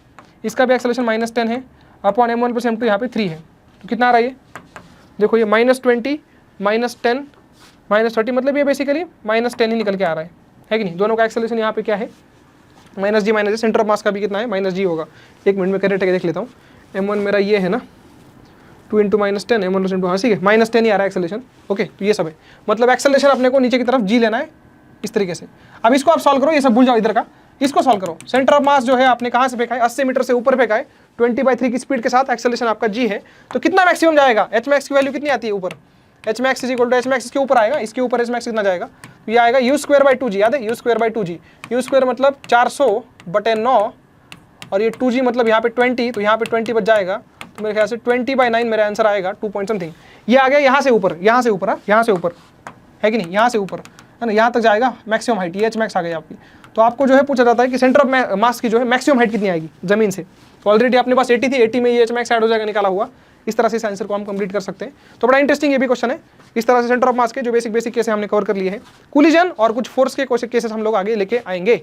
इसका भी एक्सेलरेशन -10 है, अपॉन m1 प्लस m2 यहाँ पे 3 है। तो कितना आ रहा है ये, देखो ये -20 -10 -30 मतलब ये बेसिकली -10 ही निकल के आ रहा है कि नहीं। दोनों का एक्सेलरेशन यहाँ पे क्या है, -g। सेंटर ऑफ मास का भी कितना है, -g होगा। एक मिनट में करेक्ट देख लेता हूँ। m1 मेरा ये है ना, 2 × -10 m1 प्लस m2, हाँ ठीक है, -10 ही आ रहा है एक्सेलरेशन। ओके, तो ये सब है, मतलब एक्सेलरेशन अपने को नीचे की तरफ g लेना है इस तरीके से। अब इसको आप सॉल्व करो, ये सब भूल जाओ इधर का, इसको सॉल्व करो। सेंटर ऑफ मास जो है आपने कहाँ से फेंका है, 80 मीटर से ऊपर फेंका है, 20/3 की स्पीड के साथ एक्सेलरेशन आपका g है, तो कितना मैक्सिमम जाएगा, Hmax की वैल्यू कितनी आती है ऊपर, Hmax is equal to Hmax इसके ऊपर आएगा, इसके ऊपर Hmax कितना जाएगा, तो ये आएगा u²/2g, याद है u²/2g, u² मतलब 400/9 और ये 2g मतलब यहाँ पे 20, तो यहाँ पे 20 बच जाएगा, तो मेरे ख्याल से 20/9 मेरा आंसर आएगा, 2 पॉइंट समथिंग। ये आ गया यहाँ से ऊपर, यहाँ से ऊपर, यहाँ से ऊपर, है कि नहीं, यहाँ से ऊपर, है ना, यहाँ तक जाएगा मैक्सिमम हाइट, ये Hmax आ गई आपकी। तो आपको जो है पूछा जाता है कि सेंटर ऑफ मास की जो है मैक्सिमम हाइट कितनी आएगी जमीन से। तो ऑलरेडी अपने पास 80 थी, 80 में ये Hmax ऐड हो जाएगा, निकाला हुआ। इस तरह से इस आंसर को हम कंप्लीट कर सकते हैं। तो बड़ा इंटरेस्टिंग ये भी क्वेश्चन है। इस तरह से सेंटर ऑफ मास के जो बेसिक केस हमने कवर कर लिए हैं। कोलिजन और कुछ फोर्स के केसेस हम लोग आगे लेके आएंगे।